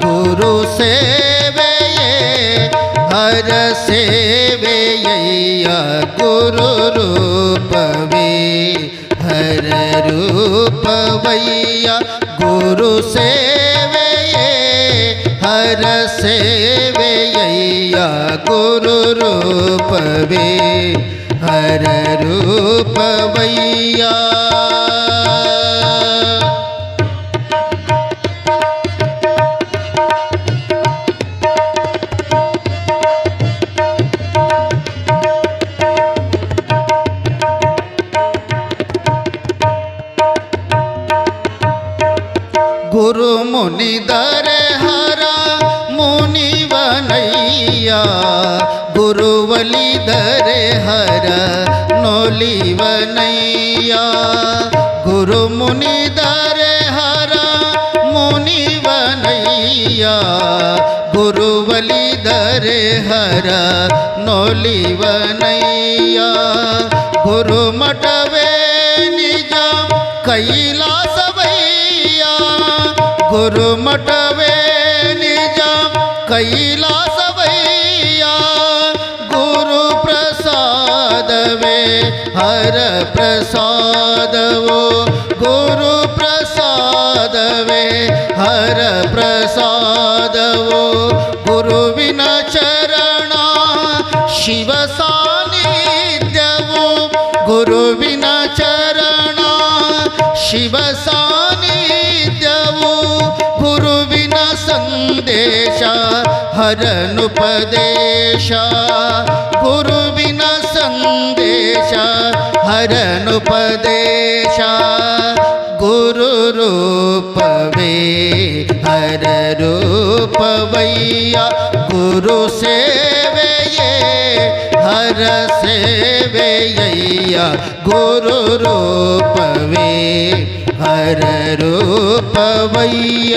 B: ಗುರು ಸೇವೆಯೇ ಹರ ಸೇವೆಯಯ್ಯ. ಗುರು ರೂಪವೇ ಹರ ರೂಪವಯ್ಯ, ಗುರು ಸೇವೆಯೇ ಹರ ಸೇವೆಯಯ್ಯ. ಗುರು ರೂಪವೇ ಹರ ರೂಪವಯ್ಯ. ಗುರು ಮುನಿದರೆ ಹರ ಮುನಿವನಯ್ಯ, ಗುರುವಲಿದರೆ ಹರ ನೋಲಿವನಯ್ಯ. ಗುರು ಮುನಿದರೆ ಹರ ಮುನಿವನಯ್ಯ, ಗುರುವಲಿದರೆ ಹರ ನೋಲಿವನಯ್ಯ. ಗುರು ಮಠವೇ ನಿಜ ಕೈಲಾಸವಯ್ಯ, ಗುರು ಮಠವೇ ನಿಜ ಕೈಲಾಸವಯ್ಯ. ಗುರು ಪ್ರಸಾದವೇ ಹರ ಪ್ರಸಾದವೋ, ಗುರು ಪ್ರಸಾದವೇ ಹರ ಪ್ರಸಾದವೋ ಗುರುವಿನ ಚರಣ ಶಿವ ಸಾನ್ನಿಧ್ಯವೋ ಗುರುವಿನ ಚರಣ ಶಿವ ಸಾನ್ನಿಧ್ಯವೋ ಗುರುವಿನ ಸಂದೇಶ ಹರನುಪದೇಶ ಗುರುವಿನ ಸಂದೇಶ ಹರನುಪದೇಶ ಗುರು ರೂಪವೇ ಹರ ರೂಪವಯ್ಯ ಗುರು ಸೇವೆಯೇ ಹರ ಸೇವೆಯಯ್ಯ ಗುರು ರೂಪವೇ ಹರ ರೂಪವಯ್ಯ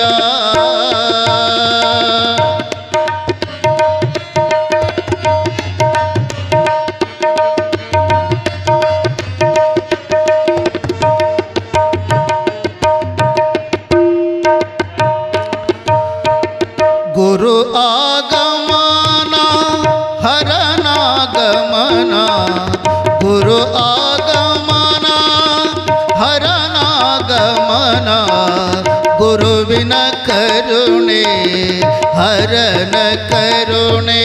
B: ಗುರು ಆಗಮನ ಹರನಾಗಮನ ಗುರು ಆಗಮನ ಹರನಾಗಮನ ಗುರುವಿನ ಕರುಣೆ ಹರನ ಕರುಣೆ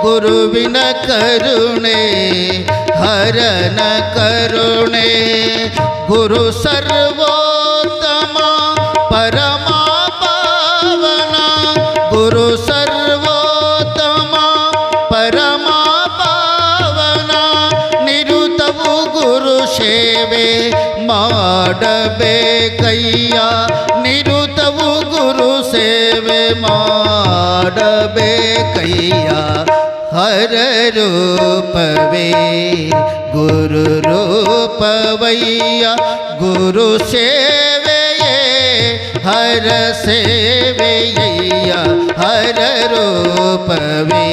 B: ಗುರುವಿನ ಕರುಣೆ ಹರನ ಕರುಣೆ ಗುರು ಸರ್ವೋತ್ತಮ ಪರಮ ಗುರು ಸರ್ವೋತ್ತಮ ಪರಮ ಪಾವನ ನಿರುತವು ಗುರು ಸೇವೆ ಮಾಡಬೇಕಯ್ಯ ನಿರುತವು ಗುರು ಸೇವೆ ಮಾಡಬೇಕಯ್ಯ ಹರ ರೂಪವೇ ಗುರು ರೂಪವಯ್ಯ ಗುರು ಸೇವೆಯೇ ಹರ ಸೇವೆಯಯ್ಯ ಹರ ರೂಪವೇ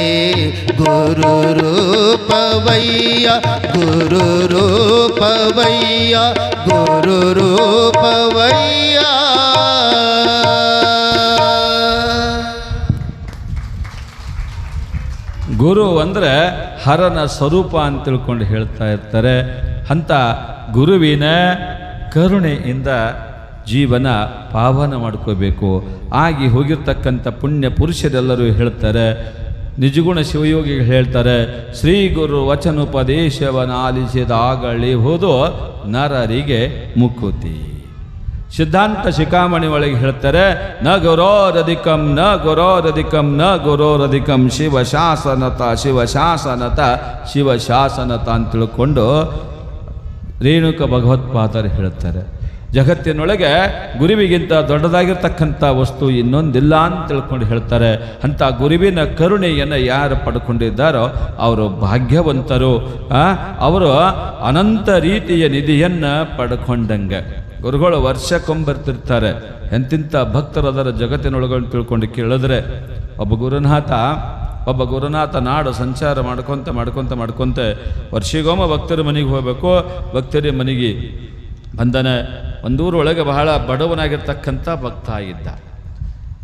B: ಗುರು ರೂಪವಯ್ಯ ಗುರು ರೂಪವಯ್ಯ ಗುರು ರೂಪವಯ್ಯ.
A: ಗುರು ಅಂದರೆ ಹರನ ಸ್ವರೂಪ ಅಂತ ತಿಳ್ಕೊಂಡು ಹೇಳ್ತಾ ಇರ್ತಾರೆ. ಅಂಥ ಗುರುವಿನ ಕರುಣೆಯಿಂದ ಜೀವನ ಪಾವನ ಮಾಡ್ಕೋಬೇಕು. ಆಗಿ ಹೋಗಿರ್ತಕ್ಕಂಥ ಪುಣ್ಯ ಪುರುಷರೆಲ್ಲರೂ ಹೇಳ್ತಾರೆ, ನಿಜಗುಣ ಶಿವಯೋಗಿಗಳು ಹೇಳ್ತಾರೆ, ಶ್ರೀ ಗುರು ವಚನೋಪದೇಶವನ್ನಾಲಿಸಿದಾಗಲಿ ಹೋದು ನರರಿಗೆ ಮುಕುತಿ. ಸಿದ್ಧಾಂತ ಶಿಖಾಮಣಿ ಒಳಗೆ ಹೇಳ್ತಾರೆ, ನ ಗುರೋರಧಿಕಂ ನ ಗುರೋರಧಿಕಂ ನ ಗುರೋರಧಿಕಂ ಶಿವಶಾಸನತ ಶಿವಶಾಸನತ ಶಿವಶಾಸನತ ಅಂತ ತಿಳ್ಕೊಂಡು ರೇಣುಕ ಭಗವತ್ಪಾದರು ಹೇಳ್ತಾರೆ. ಜಗತ್ತಿನೊಳಗೆ ಗುರುವಿಗಿಂತ ದೊಡ್ಡದಾಗಿರ್ತಕ್ಕಂಥ ವಸ್ತು ಇನ್ನೊಂದಿಲ್ಲ ಅಂತ ತಿಳ್ಕೊಂಡು ಹೇಳ್ತಾರೆ. ಅಂಥ ಗುರುವಿನ ಕರುಣೆಯನ್ನು ಯಾರು ಪಡ್ಕೊಂಡಿದ್ದಾರೋ ಅವರು ಭಾಗ್ಯವಂತರು. ಅವರು ಅನಂತ ರೀತಿಯ ನಿಧಿಯನ್ನು ಪಡ್ಕೊಂಡಂಗೆ. ಗುರುಗಳು ವರ್ಷಕ್ಕೊಂಬರ್ತಿರ್ತಾರೆ. ಎಂತಿಂಥ ಭಕ್ತರು ಅದರ ಜಗತ್ತಿನೊಳಗೆ ತಿಳ್ಕೊಂಡು ಕೇಳಿದ್ರೆ, ಒಬ್ಬ ಗುರುನಾಥ ನಾಡು ಸಂಚಾರ ಮಾಡ್ಕೊತ ವರ್ಷಿಗೊಮ್ಮೆ ಭಕ್ತರ ಮನೆಗೆ ಹೋಗಬೇಕು. ಭಕ್ತರ ಮನೆಗೆ ಬಂದನ ಒಂದೂರೊಳಗೆ ಬಹಳ ಬಡವನಾಗಿರ್ತಕ್ಕಂಥ ಭಕ್ತ ಆಗಿದ್ದ.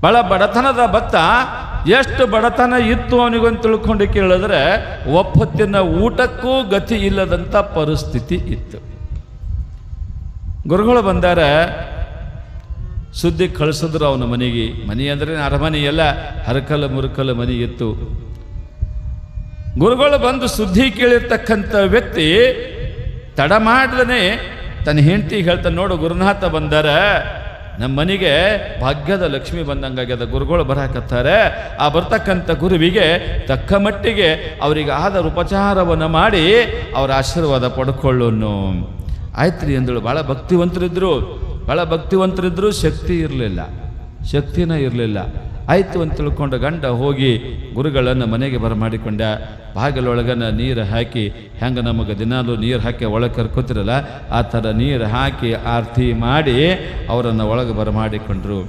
A: ಬಹಳ ಬಡತನದ ಭಕ್ತ. ಎಷ್ಟು ಬಡತನ ಇತ್ತು ಅವನಿಗೊಂದು ತಿಳ್ಕೊಂಡು ಕೇಳಿದ್ರೆ, ಒಪ್ಪತ್ತಿನ ಊಟಕ್ಕೂ ಗತಿ ಇಲ್ಲದಂಥ ಪರಿಸ್ಥಿತಿ ಇತ್ತು. ಗುರುಗಳು ಬಂದಾರ, ಸುದ್ದಿ ಕಳಿಸಿದ್ರು ಅವನ ಮನೆಗೆ. ಮನೆ ಅಂದರೆ ಅರಮನೆ ಎಲ್ಲ ಹರಕಲು ಮುರುಕಲು ಮನೆ ಇತ್ತು. ಗುರುಗಳು ಬಂದು ಸುದ್ದಿ ಕೇಳಿರ್ತಕ್ಕಂಥ ವ್ಯಕ್ತಿ ತಡ ಮಾಡ್ದೇ ತನ್ನ ಹೆಂಡತಿಗೆ ಹೇಳ್ತಾನೆ, ನೋಡು ಗುರುನಾಥ ಬಂದಾರ, ನಮ್ಮ ಮನೆಗೆ ಭಾಗ್ಯದ ಲಕ್ಷ್ಮಿ ಬಂದಂಗಾಗ್ಯದ, ಗುರುಗಳು ಬರಾಕತ್ತಾರೆ. ಆ ಬರ್ತಕ್ಕಂಥ ಗುರುವಿಗೆ ತಕ್ಕ ಮಟ್ಟಿಗೆ ಅವರಿಗೆ ಆದ ಉಪಚಾರವನ್ನು ಮಾಡಿ ಅವರ ಆಶೀರ್ವಾದ ಪಡ್ಕೊಳ್ಳೋನು. ಆಯ್ತು ರೀ ಅಂದಳು. ಭಾಳ ಭಕ್ತಿವಂತರಿದ್ರು ಶಕ್ತಿನ ಇರಲಿಲ್ಲ. ಆಯಿತು ಅಂತ ತಿಳ್ಕೊಂಡು ಗಂಡ ಹೋಗಿ ಗುರುಗಳನ್ನು ಮನೆಗೆ ಬರಮಾಡಿಕೊಂಡ. ಬಾಗಿಲೊಳಗನ ನೀರು ಹಾಕಿ, ಹೆಂಗೆ ನಮಗೆ ದಿನಾಲೂ ನೀರು ಹಾಕಿ ಒಳಗೆ ಕರ್ಕೋತಿರಲ್ಲ ಆ ಥರ ನೀರು ಹಾಕಿ ಆರತಿ ಮಾಡಿ ಅವರನ್ನು ಒಳಗೆ ಬರಮಾಡಿಕೊಂಡ್ರು.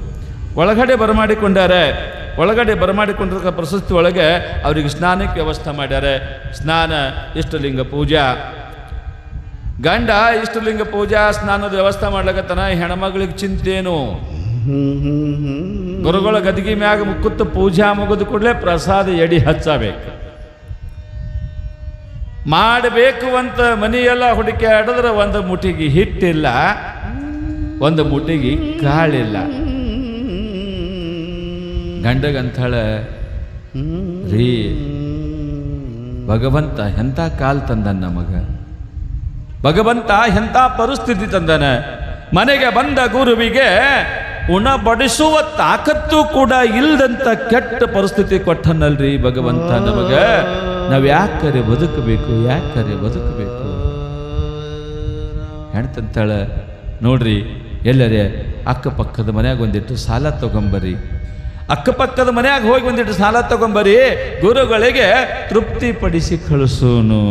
A: ಒಳಗಡೆ ಬರಮಾಡಿಕೊಂಡಿರೋ ಪ್ರಶಸ್ತಿ ಒಳಗೆ ಅವರಿಗೆ ಸ್ನಾನಕ್ಕೆ ವ್ಯವಸ್ಥೆ ಮಾಡ್ಯಾರೆ. ಸ್ನಾನ, ಇಷ್ಟಲಿಂಗ ಪೂಜಾ. ಗಂಡ ಇಷ್ಟಲಿಂಗ ಪೂಜಾ ಸ್ನಾನದ ವ್ಯವಸ್ಥೆ ಮಾಡ್ಲಕತ್ತಾನ. ಹೆಣ್ಮಗಳಿಗೆ ಚಿಂತೇನು? ಗುರುಗಳ ಗದಿಗೆ ಮ್ಯಾಗ ಮುಕ್ಕುತ್ತು ಪೂಜಾ ಮುಗಿದು ಕೂಡಲೇ ಪ್ರಸಾದ ಎಡಿ ಹಚ್ಚಬೇಕು. ಮಾಡಬೇಕು ಅಂತ ಮನೆಯೆಲ್ಲ ಹುಡುಕಿ ಆಡಿದ್ರೆ ಒಂದು ಮುಟ್ಟಿಗೆ ಹಿಟ್ಟಿಲ್ಲ, ಒಂದು ಮುಟ್ಟಿಗೆ ಕಾಳಿಲ್ಲ. ಗಂಡಗಂತಾಳೆ, ರೀ ಭಗವಂತ ಎಂಥ ಕಾಲ್ ತಂದನ ನಮಗ, ಭಗವಂತ ಎಂಥ ಪರಿಸ್ಥಿತಿ ತಂದನ. ಮನೆಗೆ ಬಂದ ಗುರುವಿಗೆ ಉಣಬಡಿಸುವ ತಾಕತ್ತು ಕೂಡ ಇಲ್ದಂತ ಕೆಟ್ಟ ಪರಿಸ್ಥಿತಿ ಕೊಟ್ಟನಲ್ರಿ ಭಗವಂತ ನಮಗ. ನಾವು ಯಾಕರೆ ಬದುಕಬೇಕು, ಯಾಕರೆ ಬದುಕಬೇಕು? ಹೆಣ್ತಂತಾಳೆ, ನೋಡ್ರಿ ಎಲ್ಲರೇ ಅಕ್ಕಪಕ್ಕದ ಮನ್ಯಾಗ ಒಂದಿಟ್ಟು ಸಾಲ ತಗೊಂಬರಿ, ಅಕ್ಕಪಕ್ಕದ ಮನ್ಯಾಗ ಹೋಗಿ ಒಂದಿಟ್ಟು ಸಾಲ ತಗೊಂಬರಿ, ಗುರುಗಳಿಗೆ ತೃಪ್ತಿಪಡಿಸಿ ಕಳಿಸೋನು.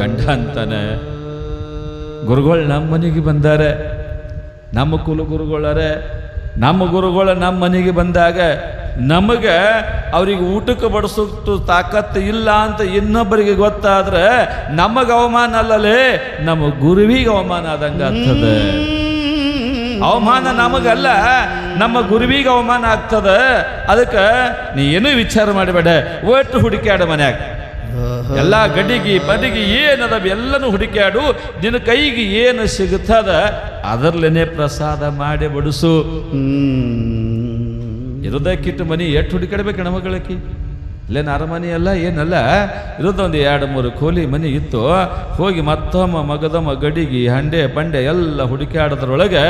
A: ಗಂಡ ಅಂತಾನೆ, ಗುರುಗಳು ನಮ್ಮ ಮನೆಗೆ ಬಂದಾರೆ, ನಮ್ಮ ಕುಲಗುರುಗಳರೆ, ನಮ್ಮ ಗುರುಗಳು ನಮ್ಮ ಮನೆಗೆ ಬಂದಾಗ ನಮಗೆ ಅವ್ರಿಗೆ ಊಟಕ್ಕೆ ಬಡಿಸೋಷ್ಟು ತಾಕತ್ತು ಇಲ್ಲ ಅಂತ ಇನ್ನೊಬ್ಬರಿಗೆ ಗೊತ್ತಾದ್ರೆ ನಮಗೆ ಅವಮಾನ ಅಲ್ಲಲೇ, ನಮ್ಮ ಗುರುವಿಗೆ ಅವಮಾನ ಆದಂಗೆ ಆಗ್ತದೆ. ಅವಮಾನ ನಮಗಲ್ಲ, ನಮ್ಮ ಗುರುವಿಗೆ ಅವಮಾನ ಆಗ್ತದೆ. ಅದಕ್ಕೆ ನೀ ಏನೂ ವಿಚಾರ ಮಾಡಬೇಡ, ಒಟ್ಟು ಹುಡುಕ್ಯಾಡ ಮನ್ಯಾಗ ಎಲ್ಲ ಗಡಿಗೆ ಬಡಿಗೆ ಏನದ ಎಲ್ಲನೂ ಹುಡುಕ್ಯಾಡು, ನಿನ್ನ ಕೈಗೆ ಏನು ಸಿಗುತ್ತದ ಅದರಲ್ಲೇನೆ ಪ್ರಸಾದ ಮಾಡಿ ಬಡಿಸು. ಇರೋದಕ್ಕಿಟ್ಟು ಮನಿ ಎಷ್ಟು ಹುಡುಕಾಡ್ಬೇಕು ನಮಗಳಕ್ಕಿ? ಇಲ್ಲೇನು ಅರಮನೆ ಅಲ್ಲ ಏನಲ್ಲ, ಇರೋದೊಂದು 2-3 ಕೋಲಿ ಮನೆ ಇತ್ತು. ಹೋಗಿ ಮತ್ತೊಮ್ಮ ಮಗದಮ್ಮ ಗಡಿಗೆ ಹಂಡೆ ಪಂಡೆ ಎಲ್ಲ ಹುಡುಕಾಡೋದ್ರೊಳಗೆ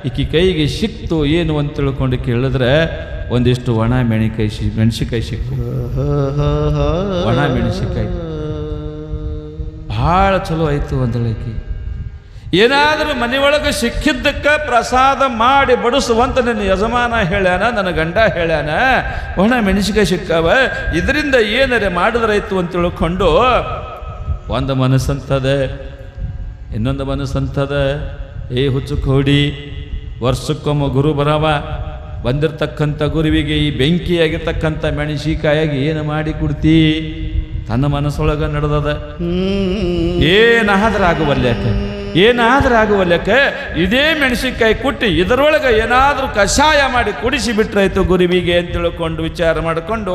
A: ಈಕಿ ಕೈಗೆ ಸಿಕ್ತು ಏನು ಅಂತ ತಿಳ್ಕೊಂಡು ಕೇಳಿದ್ರೆ ಒಂದಿಷ್ಟು ಒಣ ಮೆಣಸಿಕಾಯಿ ಸಿಕ್ಕು. ಒಣ ಮೆಣಸಿಕಾಯಿ ಭಾಳ ಚಲೋ ಆಯ್ತು ಅಂದಳಕಿ. ಏನಾದರೂ ಮನೆಯೊಳಗೆ ಸಿಕ್ಕಿದ್ದಕ್ಕೆ ಪ್ರಸಾದ ಮಾಡಿ ಬಡಿಸುವಂತ ನನ್ನ ಯಜಮಾನ ಹೇಳ್ಯಾನ, ನನ್ನ ಗಂಡ ಹೇಳ್ಯಾನ, ಒಣ ಮೆಣಸಿಕಾಯಿ ಸಿಕ್ಕಾವ, ಇದರಿಂದ ಏನರೆ ಮಾಡಿದ್ರಾಯ್ತು ಅಂತ ತಿಳ್ಕೊಂಡು ಒಂದು ಮನಸ್ಸಂತದೆ, ಇನ್ನೊಂದು ಮನಸ್ಸಂತದೆ. ಏ ಹುಚ್ಚು ಕೋಡಿ, ವರ್ಷಕ್ಕೊಮ್ಮ ಗುರು ಬರವ, ಬಂದಿರತಕ್ಕಂಥ ಗುರುವಿಗೆ ಈ ಬೆಂಕಿಯಾಗಿರ್ತಕ್ಕಂಥ ಮೆಣಸಿಕಾಯಾಗಿ ಏನು ಮಾಡಿ ಕೊಡ್ತಿ? ತನ್ನ ಮನಸ್ಸೊಳಗೆ ನಡೆದದ. ಏನಾದ್ರೂ ಆಗುವಲ್ಯಕ್ಕೆ ಇದೇ ಮೆಣಸಿನ್ಕಾಯಿ ಕುಟ್ಟಿ ಇದರೊಳಗೆ ಏನಾದರೂ ಕಷಾಯ ಮಾಡಿ ಕುಡಿಸಿ ಬಿಟ್ರಾಯ್ತು ಗುರುವಿಗೆ ಅಂತ ತಿಳ್ಕೊಂಡು ವಿಚಾರ ಮಾಡಿಕೊಂಡು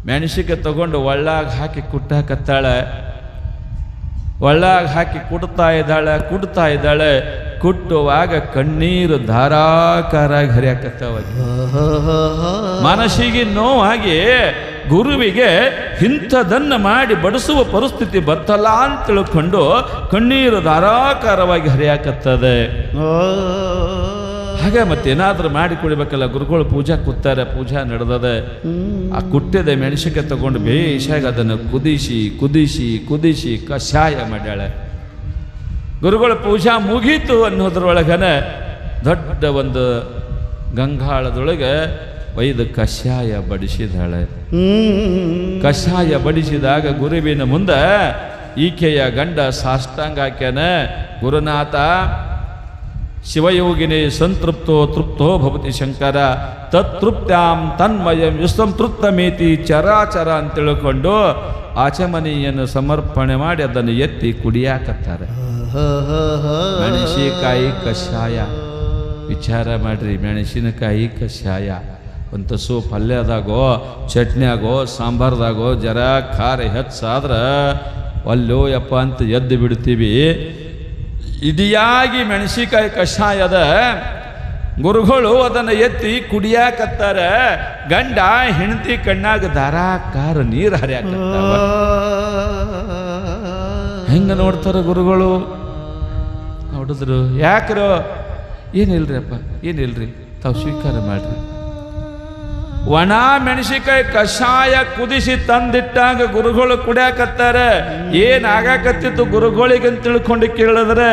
A: ಮೆಣಸಿನ್ಕಾಯಿ ತಗೊಂಡು ಒಳ್ಳಾಗ ಹಾಕಿ ಕುಟ್ಟಾಕತ್ತಾಳೆ. ಒಳ್ಳಾಗ ಹಾಕಿ ಕುಡ್ತಾ ಇದ್ದಾಳೆ. ಕುಟ್ಟುವಾಗ ಕಣ್ಣೀರು ಧಾರಾಕಾರಾಗಿ ಹರಿಯಾಕತ್ತಾವ. ಮನಸ್ಸಿಗೆ ನೋವಾಗಿ ಗುರುವಿಗೆ ಇಂಥದನ್ನು ಮಾಡಿ ಬಡಿಸುವ ಪರಿಸ್ಥಿತಿ ಬರ್ತಲ್ಲ ಅಂತ ತಿಳ್ಕೊಂಡು ಕಣ್ಣೀರು ಧಾರಾಕಾರವಾಗಿ ಹರಿಯಾಕತ್ತದೆ. ಹಾಗೆ ಮತ್ತೇನಾದ್ರೂ ಮಾಡಿ ಕುಡಿಬೇಕಲ್ಲ, ಗುರುಗಳು ಪೂಜಾ ಕೂತಾರೆ, ಪೂಜಾ ನಡೆದದೆ. ಆ ಕುಟ್ಟಿದ ಮೆಣಸಿಗೆ ತಗೊಂಡು ಬೇಷಾಗಿ ಅದನ್ನು ಕುದಿಸಿ ಕಷಾಯ ಮಾಡ್ಯಾಳೆ. ಗುರುಗಳ ಪೂಜಾ ಮುಗೀತು ಅನ್ನೋದ್ರೊಳಗನ ದೊಡ್ಡ ಒಂದು ಗಂಗಾಳದೊಳಗೆ ಒಯ್ದು ಕಷಾಯ ಬಡಿಸಿದಾಳೆ. ಕಷಾಯ ಬಡಿಸಿದಾಗ ಗುರುವಿನ ಮುಂದೆ ಈಕೆಯ ಗಂಡ ಸಾಷ್ಟಾಂಗ ಹಾಕ್ಯಾನ. ಗುರುನಾಥ, ಶಿವಯೋಗಿನಿ ಸಂತೃಪ್ತೋ ತೃಪ್ತೋ ಭವತಿ ಶಂಕರ, ತತ್ತೃಪ್ತ್ಯಾಂ ತನ್ಮಯಂ ವಿಸಂತೃಪ್ತಮೇತಿ ಚರಾಚರ ಅಂತ ತಿಳ್ಕೊಂಡು ಆಚಮನಿಯನ್ನು ಸಮರ್ಪಣೆ ಮಾಡಿ ಅದನ್ನು ಎತ್ತಿ ಕುಡಿಯಾಕತ್ತಾರೆ. ಮೆಣಸಿನಕಾಯಿ ಕಷಾಯ, ವಿಚಾರ ಮಾಡ್ರಿ, ಮೆಣಸಿನಕಾಯಿ ಕಷಾಯ ಒಂದು ತುಸು ಪಲ್ಯದಾಗೋ ಚಟ್ನಿಯಾಗೋ ಸಾಂಬಾರ್ದಾಗೋ ಜರ ಖಾರ ಹೆಚ್ಚಾದ್ರೆ ಅಲ್ಲೋ ಯಪ್ಪ ಅಂತ ಎದ್ದು ಬಿಡ್ತೀವಿ. ಇದಿಯಾಗಿ ಮೆಣಸಿನಕಾಯಿ ಕಷಾಯದ ಗುರುಗಳು ಅದನ್ನು ಎತ್ತಿ ಕುಡಿಯಾಕತ್ತಾರೆ. ಗಂಡ ಹೆಂಡತಿ ಕಣ್ಣಾಗ ಧಾರಾಕಾರ ನೀರು ಹರಿಯಾಕತ್ತಾವ. ಹೆಂಗ ನೋಡ್ತಾರ ಗುರುಗಳು? ನೋಡಿದ್ರು. ಯಾಕ್ರೋ? ಏನಿಲ್ರಿ ಅಪ್ಪ, ಏನಿಲ್ರಿ, ತಾವು ಸ್ವೀಕಾರ ಮಾಡ್ರಿ. ಒಣ ಮೆಣಸಿನಕಾಯಿ ಕಷಾಯ ಕುದಿಸಿ ತಂದಿಟ್ಟಾಗ ಗುರುಗಳು ಕುಡಿಯಾಕತ್ತಾರೆ. ಏನಾಗಕತ್ತಿತ್ತು ಗುರುಗಳಿಗೆ ಅಂತ ತಿಳ್ಕೊಂಡು ಕೇಳಿದ್ರೆ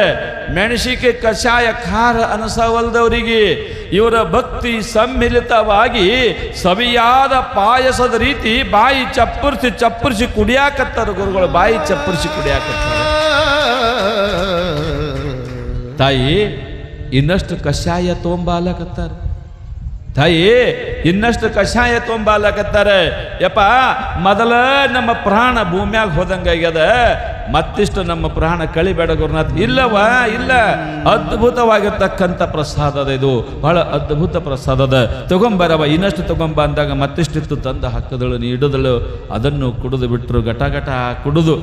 A: ಮೆಣಸಿನಕಾಯಿ ಕಷಾಯ ಖಾರ ಅನಸವಲ್ದವರಿಗೆ ಇವರ ಭಕ್ತಿ ಸಮ್ಮಿಲಿತವಾಗಿ ಸವಿಯಾದ ಪಾಯಸದ ರೀತಿ ಬಾಯಿ ಚಪ್ಪರಿಸಿ ಕುಡಿಯಾಕತ್ತಾರೆ. ಗುರುಗಳು ಬಾಯಿ ಚಪ್ಪರಿಸಿ ಕುಡಿಯಾಕತ್ತಾರೆ. ತಾಯಿ ಇನ್ನಷ್ಟು ಕಷಾಯ ತೊಂಬಾಲಕತ್ತಾರೆ. ತಾಯಿ ಇನ್ನಷ್ಟು ಕಷಾಯ ತೊಂಬಾಲಕತ್ತಾರೆ. ಯಪ್ಪ, ಮೊದಲ ನಮ್ಮ ಪ್ರಾಣ ಭೂಮಿಯಾಗ ಹೋದಂಗಾಗ್ಯದ, ಮತ್ತಿಷ್ಟು ನಮ್ಮ ಪ್ರಾಣ ಕಳಿಬೇಡ ಗುರುನಾಥ್. ಇಲ್ಲವಾ, ಇಲ್ಲ, ಅದ್ಭುತವಾಗಿರ್ತಕ್ಕಂಥ ಪ್ರಸಾದದ ಇದು, ಬಹಳ ಅದ್ಭುತ ಪ್ರಸಾದದ. ತಗೊಂಬರವ, ಇನ್ನಷ್ಟು ತಗೊಂಬ ಅಂದಾಗ ಮತ್ತಿಷ್ಟಿತ್ತು ತಂದು ಹಾಕಿದಳು, ನೀಡಿದಳು. ಅದನ್ನು ಕುಡಿದು ಬಿಟ್ಟರು, ಘಟ ಕುಡಿದು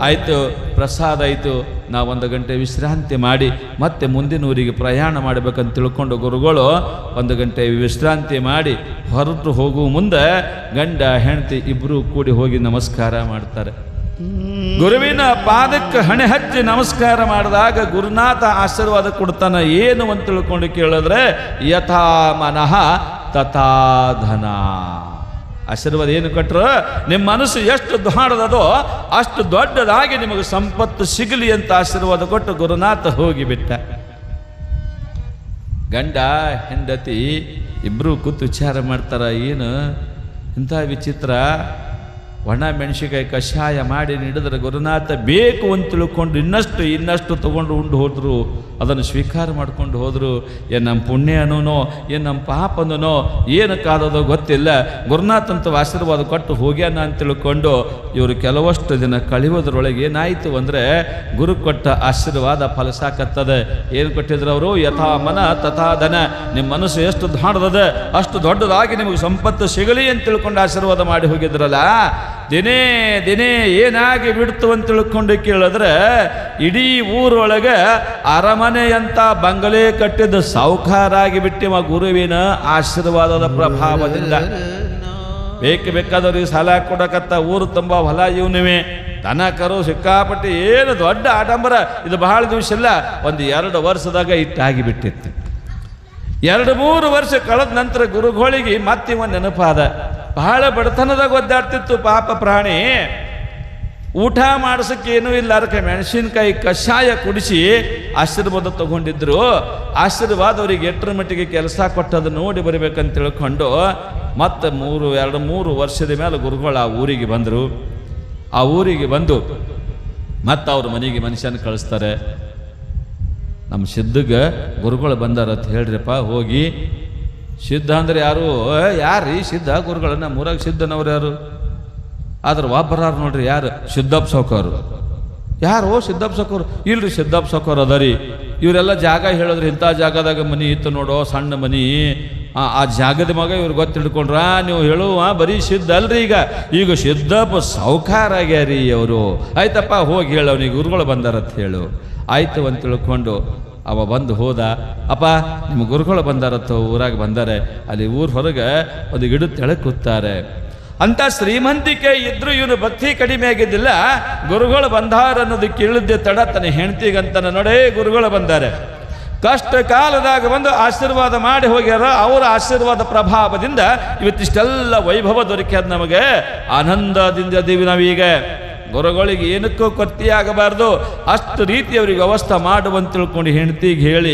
A: ಆಯ್ತು. ಪ್ರಸಾದ ಆಯ್ತು. ನಾವು 1 ಗಂಟೆ ವಿಶ್ರಾಂತಿ ಮಾಡಿ ಮತ್ತೆ ಮುಂದಿನ ಊರಿಗೆ ಪ್ರಯಾಣ ಮಾಡಬೇಕಂತ ತಿಳ್ಕೊಂಡು ಗುರುಗಳು 1 ಗಂಟೆ ವಿಶ್ರಾಂತಿ ಮಾಡಿ ಹೊರಟು ಹೋಗುವ ಮುಂದೆ ಗಂಡ ಹೆಂಡತಿ ಇಬ್ಬರು ಕೂಡಿ ಹೋಗಿ ನಮಸ್ಕಾರ ಮಾಡ್ತಾರೆ. ಗುರುವಿನ ಪಾದಕ್ಕೆ ಹಣೆ ಹಚ್ಚಿ ನಮಸ್ಕಾರ ಮಾಡಿದಾಗ ಗುರುನಾಥ ಆಶೀರ್ವಾದ ಕೊಡ್ತಾನ. ಏನು ಅಂತ ತಿಳ್ಕೊಂಡು ಕೇಳಿದ್ರೆ ಯಥಾ ಮನಃ ತಥಾ ಧನ. ಆಶೀರ್ವಾದ ಏನು ಕೊಟ್ಟರು? ನಿಮ್ಮ ಮನಸ್ಸು ಎಷ್ಟು ದೊಡ್ಡದೋ ಅಷ್ಟು ದೊಡ್ಡದಾಗಿ ನಿಮಗೆ ಸಂಪತ್ತು ಸಿಗಲಿ ಅಂತ ಆಶೀರ್ವಾದ ಕೊಟ್ಟು ಗುರುನಾಥ ಹೋಗಿಬಿಟ್ಟ. ಗಂಡ ಹೆಂಡತಿ ಇಬ್ಬರು ಕೂತು ವಿಚಾರ ಮಾಡ್ತಾರ, ಏನು ಇಂಥ ವಿಚಿತ್ರ, ಒಣ ಮೆಣಸಿಕಾಯಿ ಕಷಾಯ ಮಾಡಿ ನೀಡಿದ್ರೆ ಗುರುನಾಥ ಬೇಕು ಅಂತ ತಿಳ್ಕೊಂಡು ಇನ್ನಷ್ಟು ತಗೊಂಡು ಉಂಡು ಹೋದ್ರು, ಅದನ್ನು ಸ್ವೀಕಾರ ಮಾಡ್ಕೊಂಡು ಹೋದರು. ಏನು ನಮ್ಮ ಪುಣ್ಯ ಅನ್ನೋನೋ ಏನು ನಮ್ಮ ಪಾಪ ಅನ್ನೋನೋ ಏನಕ್ಕಾದದೋ ಗೊತ್ತಿಲ್ಲ, ಗುರುನಾಥಂತ ಆಶೀರ್ವಾದ ಕೊಟ್ಟು ಹೋಗ್ಯಾನ ಅಂತ ತಿಳ್ಕೊಂಡು ಇವರು ಕೆಲವಷ್ಟು ದಿನ ಕಳೆಯೋದ್ರೊಳಗೆ ಏನಾಯಿತು ಅಂದರೆ ಗುರು ಕೊಟ್ಟ ಆಶೀರ್ವಾದ ಫಲಸಾಕತ್ತದೆ. ಏನು ಕೊಟ್ಟಿದ್ರು ಅವರು? ಯಥಾ ಮನ ತಥಾ ಧನ. ನಿಮ್ಮ ಮನಸ್ಸು ಎಷ್ಟು ದೊಡ್ಡದ ಅಷ್ಟು ದೊಡ್ಡದಾಗಿ ನಿಮಗೆ ಸಂಪತ್ತು ಸಿಗಲಿ ಅಂತ ತಿಳ್ಕೊಂಡು ಆಶೀರ್ವಾದ ಮಾಡಿ ಹೋಗಿದ್ರಲ್ಲ. ದಿನೇ ದಿನೇ ಏನಾಗಿ ಬಿಡ್ತು ಅಂತ ತಿಳ್ಕೊಂಡು ಕೇಳಿದ್ರೆ ಇಡೀ ಊರೊಳಗೆ ಅರಮನೆಯಂತ ಬಂಗಲೆ ಕಟ್ಟಿದ ಸಾವುಕಾರಾಗಿ ಬಿಟ್ಟಿವ ಗುರುವಿನ ಆಶೀರ್ವಾದದ ಪ್ರಭಾವದಿಂದ. ಬೇಕಾದವ್ರಿಗೆ ಸಾಲ ಕೊಡಕತ್ತ, ಊರು ತುಂಬ ಹೊಲ ಇವನಿವೆ, ದನ ಕರು ಸಿಕ್ಕಾಪಟ್ಟಿ, ಏನು ದೊಡ್ಡ ಆಡಂಬರ ಇದು. ಬಹಳ ದಿವಸ ಇಲ್ಲ, 1-2 ವರ್ಷದಾಗ ಇಟ್ಟಾಗಿ ಬಿಟ್ಟಿತ್ತು. 2-3 ವರ್ಷ ಕಳೆದ ನಂತರ ಗುರುಗಳಿಗೆ ಮತ್ತಿವ ನೆನಪಾದ. ಬಹಳ ಬಡತನದಾಗ ಒದ್ದಾಡ್ತಿತ್ತು ಪಾಪ ಪ್ರಾಣಿ. ಊಟ ಮಾಡಿಸೋಕ್ಕೇನೂ ಇಲ್ಲ, ಅದಕ್ಕೆ ಮೆಣಸಿನ್ಕಾಯಿ ಕಷಾಯ ಕುಡಿಸಿ ಆಶೀರ್ವಾದ ತಗೊಂಡಿದ್ರು. ಆಶೀರ್ವಾದ ಅವರಿಗೆ ಎಷ್ಟರ ಮಟ್ಟಿಗೆ ಕೆಲಸ ಕೊಟ್ಟದು ನೋಡಿ ಬರಬೇಕಂತ ತಿಳ್ಕೊಂಡು ಮತ್ತೆ 2-3 ವರ್ಷದ ಮೇಲೆ ಗುರುಗಳು ಆ ಊರಿಗೆ ಬಂದರು. ಆ ಊರಿಗೆ ಬಂದು ಮತ್ತೆ ಅವ್ರ ಮನೆಗೆ ಮನುಷ್ಯನ ಕಳಿಸ್ತಾರೆ. ನಮ್ಮ ಸಿದ್ಧಗೆ ಗುರುಗಳು ಬಂದಾರತ್ ಹೇಳ್ರಿಪ್ಪ, ಹೋಗಿ ಸಿದ್ಧ ಅಂದ್ರೆ ಯಾರು ಸಿದ್ಧ ಗುರುಗಳನ್ನ ಮೂರಾಗ ಸಿದ್ಧನವ್ರು ಯಾರು? ಆದ್ರೆ ಒಬ್ಬರಾರು ನೋಡ್ರಿ, ಯಾರು? ಸಿದ್ದಪ್ಪ ಸಾವ್ಕಾರು. ಯಾರು? ಸಿದ್ದಪ್ಪ ಸಾವ್ಕಾರು. ಇಲ್ರಿ ಸಿದ್ದಪ್ಪ ಸಾವ್ಕಾರು ಅದರಿ. ಇವರೆಲ್ಲ ಜಾಗ ಹೇಳಿದ್ರು, ಇಂಥ ಜಾಗದಾಗ ಮನಿ ಇತ್ತು ನೋಡೋ, ಸಣ್ಣ ಮನಿ, ಆ ಜಾಗದ ಮಗ ಇವ್ರು ಗೊತ್ತಿಡ್ಕೊಂಡ್ರ ನೀವು ಹೇಳುವ ಬರೀ ಸಿದ್ಧ ಅಲ್ರಿ, ಈಗ ಸಿದ್ದಪ್ಪ ಸಾವ್ಕಾರ ಆಗ್ಯಾರಿ ಅವರು. ಆಯ್ತಪ್ಪ ಹೋಗಿ ಹೇಳು, ಅವನಿಗೆ ಗುರುಗಳು ಬಂದಾರತ್ ಹೇಳು. ಆಯ್ತು ಅಂತ ತಿಳ್ಕೊಂಡು ಅವ ಬಂದು ಹೋದ. ಅಪ್ಪ ನಿಮ್ಮ ಗುರುಗಳು ಬಂದಾರತ್ತ, ಊರಾಗ ಬಂದಾರೆ. ಅಲ್ಲಿ ಊರ ಹೊರಗೆ ಒಂದು ಗಿಡ ತೆಳಕ್ಕೆ ಕೂತಾರೆ. ಅಂತ ಶ್ರೀಮಂತಿಕೆ ಇದ್ರು ಇವನು ಭಕ್ತಿ ಕಡಿಮೆ ಆಗಿದ್ದಿಲ್ಲ. ಗುರುಗಳು ಬಂದಾರ ಅನ್ನೋದು ಕೇಳಿದ್ದೆ ತಡ ತನ್ನ ಹೆಂಡತಿಗಂತನ, ನೋಡೇ ಗುರುಗಳು ಬಂದಾರೆ, ಕಷ್ಟ ಕಾಲದಾಗ ಬಂದು ಆಶೀರ್ವಾದ ಮಾಡಿ ಹೋಗ್ಯಾರ. ಅವರ ಆಶೀರ್ವಾದ ಪ್ರಭಾವದಿಂದ ಇವತ್ತಿಷ್ಟೆಲ್ಲ ವೈಭವ ದೊರಕ್ಯದ, ನಮಗೆ ಆನಂದದಿಂದ ಇದೀವಿ ನಾವೀಗ. ಗುರುಗಳಿಗೆ ಏನಕ್ಕೂ ಕೊರತೆಯಾಗಬಾರ್ದು, ಅಷ್ಟು ರೀತಿ ಅವ್ರಿಗೆ ವ್ಯವಸ್ಥೆ ಮಾಡುವಂತ ತಿಳ್ಕೊಂಡು ಹೆಂಡತಿಗೆ ಹೇಳಿ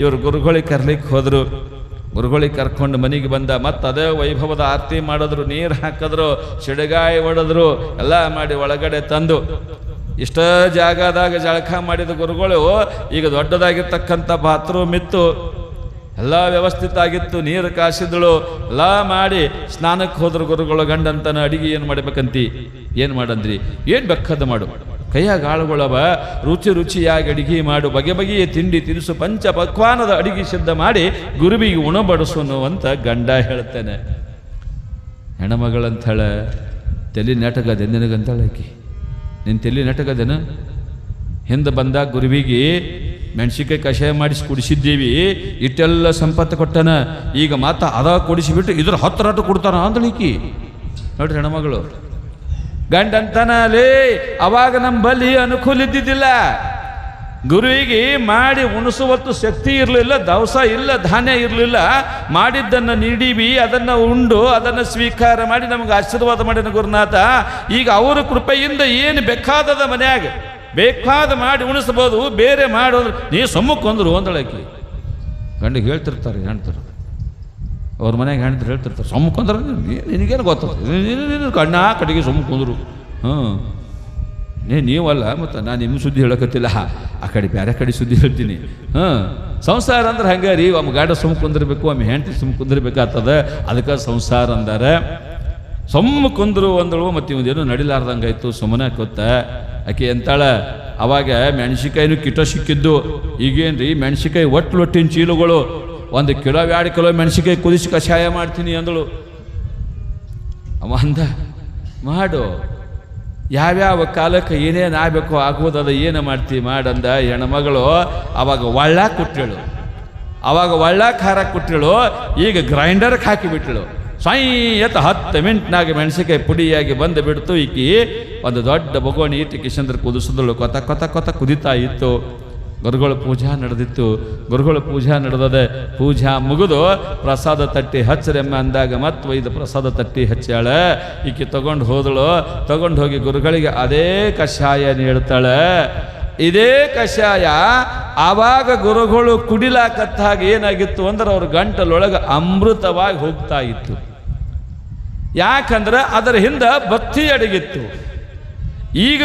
A: ಇವರು ಗುರುಗಳಿಗೆ ಕರ್ಲಿಕ್ಕೆ ಹೋದರು. ಗುರುಗಳಿಗೆ ಕರ್ಕೊಂಡು ಮನೆಗೆ ಬಂದ. ಮತ್ತು ಅದೇ ವೈಭವದ ಆರತಿ ಮಾಡಿದ್ರು, ನೀರು ಹಾಕಿದ್ರು, ಸಿಡಗಾಯಿ ಹೊಡೆದ್ರು, ಎಲ್ಲ ಮಾಡಿ ಒಳಗಡೆ ತಂದು ಇಷ್ಟ ಜಾಗದಾಗ ಜಳಕ ಮಾಡಿದ ಗುರುಗಳು ಈಗ ದೊಡ್ಡದಾಗಿರ್ತಕ್ಕಂಥ ಬಾತ್ರೂಮ್ ಇತ್ತು, ಎಲ್ಲ ವ್ಯವಸ್ಥಿತ ಆಗಿತ್ತು, ನೀರು ಕಾಸಿದಳು, ಎಲ್ಲ ಮಾಡಿ ಸ್ನಾನಕ್ಕೆ ಹೋದ್ರು ಗುರುಗಳು. ಗಂಡಂತನ ಅಡಿಗೆ ಏನು ಮಾಡಬೇಕಂತಿ? ಏನು ಮಾಡಂದ್ರಿ? ಏನು ಬೆಕ್ಕದ್ದು ಮಾಡು, ಕೈಯಾಗ ಆಳುಗಳವ, ರುಚಿಯಾಗಿ ಅಡಿಗೆ ಮಾಡು, ಬಗೆ ಬಗೆಯ ತಿಂಡಿ ತಿನಿಸು ಪಂಚ ಪಕ್ವಾನದ ಅಡಿಗೆ ಸಿದ್ಧ ಮಾಡಿ ಗುರುವಿಗೆ ಉಣಬಡಿಸೋನು ಅಂತ ಗಂಡ ಹೇಳ್ತೇನೆ. ಹೆಣ್ಮಗಳಂತ ಹೇಳ ತಲೆ ನೆಟಗದೆ ನಿನಗಂತಾಳೆ ಆಕಿ. ನಿನ್ನ ತಲೆ ನೆಟಗದೇನು? ಹಿಂದೆ ಬಂದಾಗ ಗುರುವಿಗೆ ಮೆಣಸಿಕಾಯಿ ಕಷಾಯ ಮಾಡಿಸಿ ಕುಡಿಸಿದ್ದೀವಿ, ಇಷ್ಟೆಲ್ಲ ಸಂಪತ್ತು ಕೊಟ್ಟನ, ಈಗ ಮಾತ್ರ ಅದ ಕೊಡಿಸಿಬಿಟ್ಟು ಇದ್ರ 10 ರಟ್ಟು ಕೊಡ್ತಾನ ಅಂದಳಿಕಿ. ನೋಡ್ರಿ ಹೆಣ್ಮಗಳು. ಗಂಡಂತನಲ್ಲಿ ಅವಾಗ ನಮ್ಮ ಬಲಿ ಅನುಕೂಲ ಇದ್ದಿದ್ದಿಲ್ಲ. ಗುರುವಿಗೆ ಮಾಡಿ ಉಣಿಸುವತ್ತು ಶಕ್ತಿ ಇರಲಿಲ್ಲ, ದವಸ ಇಲ್ಲ, ಧಾನ್ಯ ಇರಲಿಲ್ಲ. ಮಾಡಿದ್ದನ್ನು ನೀಡಿವಿ, ಅದನ್ನು ಉಂಡು ಅದನ್ನು ಸ್ವೀಕಾರ ಮಾಡಿ ನಮಗೆ ಆಶೀರ್ವಾದ ಮಾಡಿದ ಗುರುನಾಥ. ಈಗ ಅವರ ಕೃಪೆಯಿಂದ ಏನು ಬೇಕಾದದ ಮನ್ಯಾಗ ಬೇಕಾದ ಮಾಡಿ ಉಣಿಸ್ಬೋದು, ಬೇರೆ ಮಾಡೋದ್ರೆ ನೀ ಸಮ್ಮಕ್ಕೊಂದ್ರು ಅಂದಳಕಿ. ಗಂಡಿಗೆ ಹೇಳ್ತಿರ್ತಾರೆ ಹೆಣ್ತಾರೆ, ಅವ್ರ ಮನೆಗೆ ಹೆಣ್ತಾರೆ ಹೇಳ್ತಿರ್ತಾರೆ, ಸಮ್ಮಕ್ಕೊಂದ್ರೆ ನಿನಗೇನು ಗೊತ್ತದ, ಕಣ್ಣ ಕಡೆಗೆ ಸಮ್ಮಕ್ಕೊಂದ್ರು. ನೀವಲ್ಲ, ಮತ್ತು ನಾನು ನಿಮ್ಮ ಸುದ್ದಿ ಹೇಳಕತ್ತಿಲ್ಲ, ಆ ಕಡೆ ಬೇರೆ ಕಡೆ ಸುದ್ದಿ ಹೇಳ್ತೀನಿ. ಸಂಸಾರ ಅಂದ್ರೆ ಹಂಗೆ ರೀ, ಒಮ್ಮೆ ಗಾಡ ಸುಮ್ಮ ಕುಂದಿರ್ಬೇಕು, ಒಮ್ಮೆ ಹೆಂಡತಿ ಸುಮ್ಮ ಕುಂದಿರ್ಬೇಕಾಗ್ತದ, ಅದಕ್ಕೆ ಸಂಸಾರ ಅಂದಾರೆ. ಸುಮ್ಮ ಕುಂದ್ರು ಅಂದಳು. ಮತ್ತು ಇವದೇನು ನಡಿಲಾರ್ದಂಗಾಯ್ತು, ಸುಮ್ಮನೆ ಕೊತ್ತ ಆಕೆ ಎಂತಾಳ. ಅವಾಗ ಮೆಣಸಿಕಾಯಿನೂ ಕಿಟ ಸಿಕ್ಕಿದ್ದು. ಈಗೇನ್ರಿ ಮೆಣಸಿಕಾಯಿ ಒಟ್ಟಿನ ಚೀಲಗಳು, 1 ಕಿಲೋ 2 ಕಿಲೋ ಮೆಣಸಿಕಾಯಿ ಕುದಿಸಿ ಕಷಾಯ ಮಾಡ್ತೀನಿ ಅಂದಳು. ಅವ ಅಂದ, ಮಾಡು ಯಾವ್ಯಾವ ಕಾಲಕ್ಕೆ ಏನೇನು ಆಗಬೇಕು ಆಗೋದದ ಏನು ಮಾಡ್ತೀವಿ ಮಾಡಂದ ಹೆಣ್ಮಗಳು ಅವಾಗ ಒಳ್ಳಾಕ್ ಕೊಟ್ಟಿಳು, ಅವಾಗ ಒಳ್ಳಾಕ್ ಹಾರಕ್ಕೆ ಕೊಟ್ಟಿಳು, ಈಗ ಗ್ರೈಂಡರ್ಗೆ ಹಾಕಿಬಿಟ್ಳು. ಸ್ವಯಂತ 10 ಮಿನಿಟ್ನಾಗ ಮೆಣಸಿಕಾಯಿ ಪುಡಿಯಾಗಿ ಬಂದು ಬಿಡ್ತು. ಈಕಿ ಒಂದು ದೊಡ್ಡ ಬೊಗೋಣಿ ಇಟ್ಟು ಕಿಶಂದ್ರ ಕುದಿಸಿದಳು. ಕೊತ ಕೊತ ಕೊತ ಕುದಿತಾ ಇತ್ತು. ಗುರುಗಳ ಪೂಜಾ ನಡೆದಿತ್ತು. ಗುರುಗಳ ಪೂಜಾ ನಡೆದದೆ. ಪೂಜಾ ಮುಗಿದು ಪ್ರಸಾದ ತಟ್ಟಿ ಹಚ್ಚರೆಮ್ಮ ಅಂದಾಗ ಮತ್ತು 5 ಪ್ರಸಾದ ತಟ್ಟಿ ಹಚ್ಚಾಳ. ಈಕಿ ತಗೊಂಡು ಹೋದಳು. ತಗೊಂಡು ಹೋಗಿ ಗುರುಗಳಿಗೆ ಅದೇ ಕಷಾಯ ನೀಡ್ತಾಳೆ. ಇದೇ ಕಷಾಯ ಆವಾಗ ಗುರುಗಳು ಕುಡಿಲಾಕತ್ತಾಗ ಏನಾಗಿತ್ತು ಅಂದ್ರೆ ಅವ್ರ ಗಂಟಲೊಳಗೆ ಅಮೃತವಾಗಿ ಹೋಗ್ತಾ ಇತ್ತು. ಯಾಕಂದ್ರೆ ಅದರ ಹಿಂದೆ ಭಕ್ತಿ ಅಡಗಿತ್ತು. ಈಗ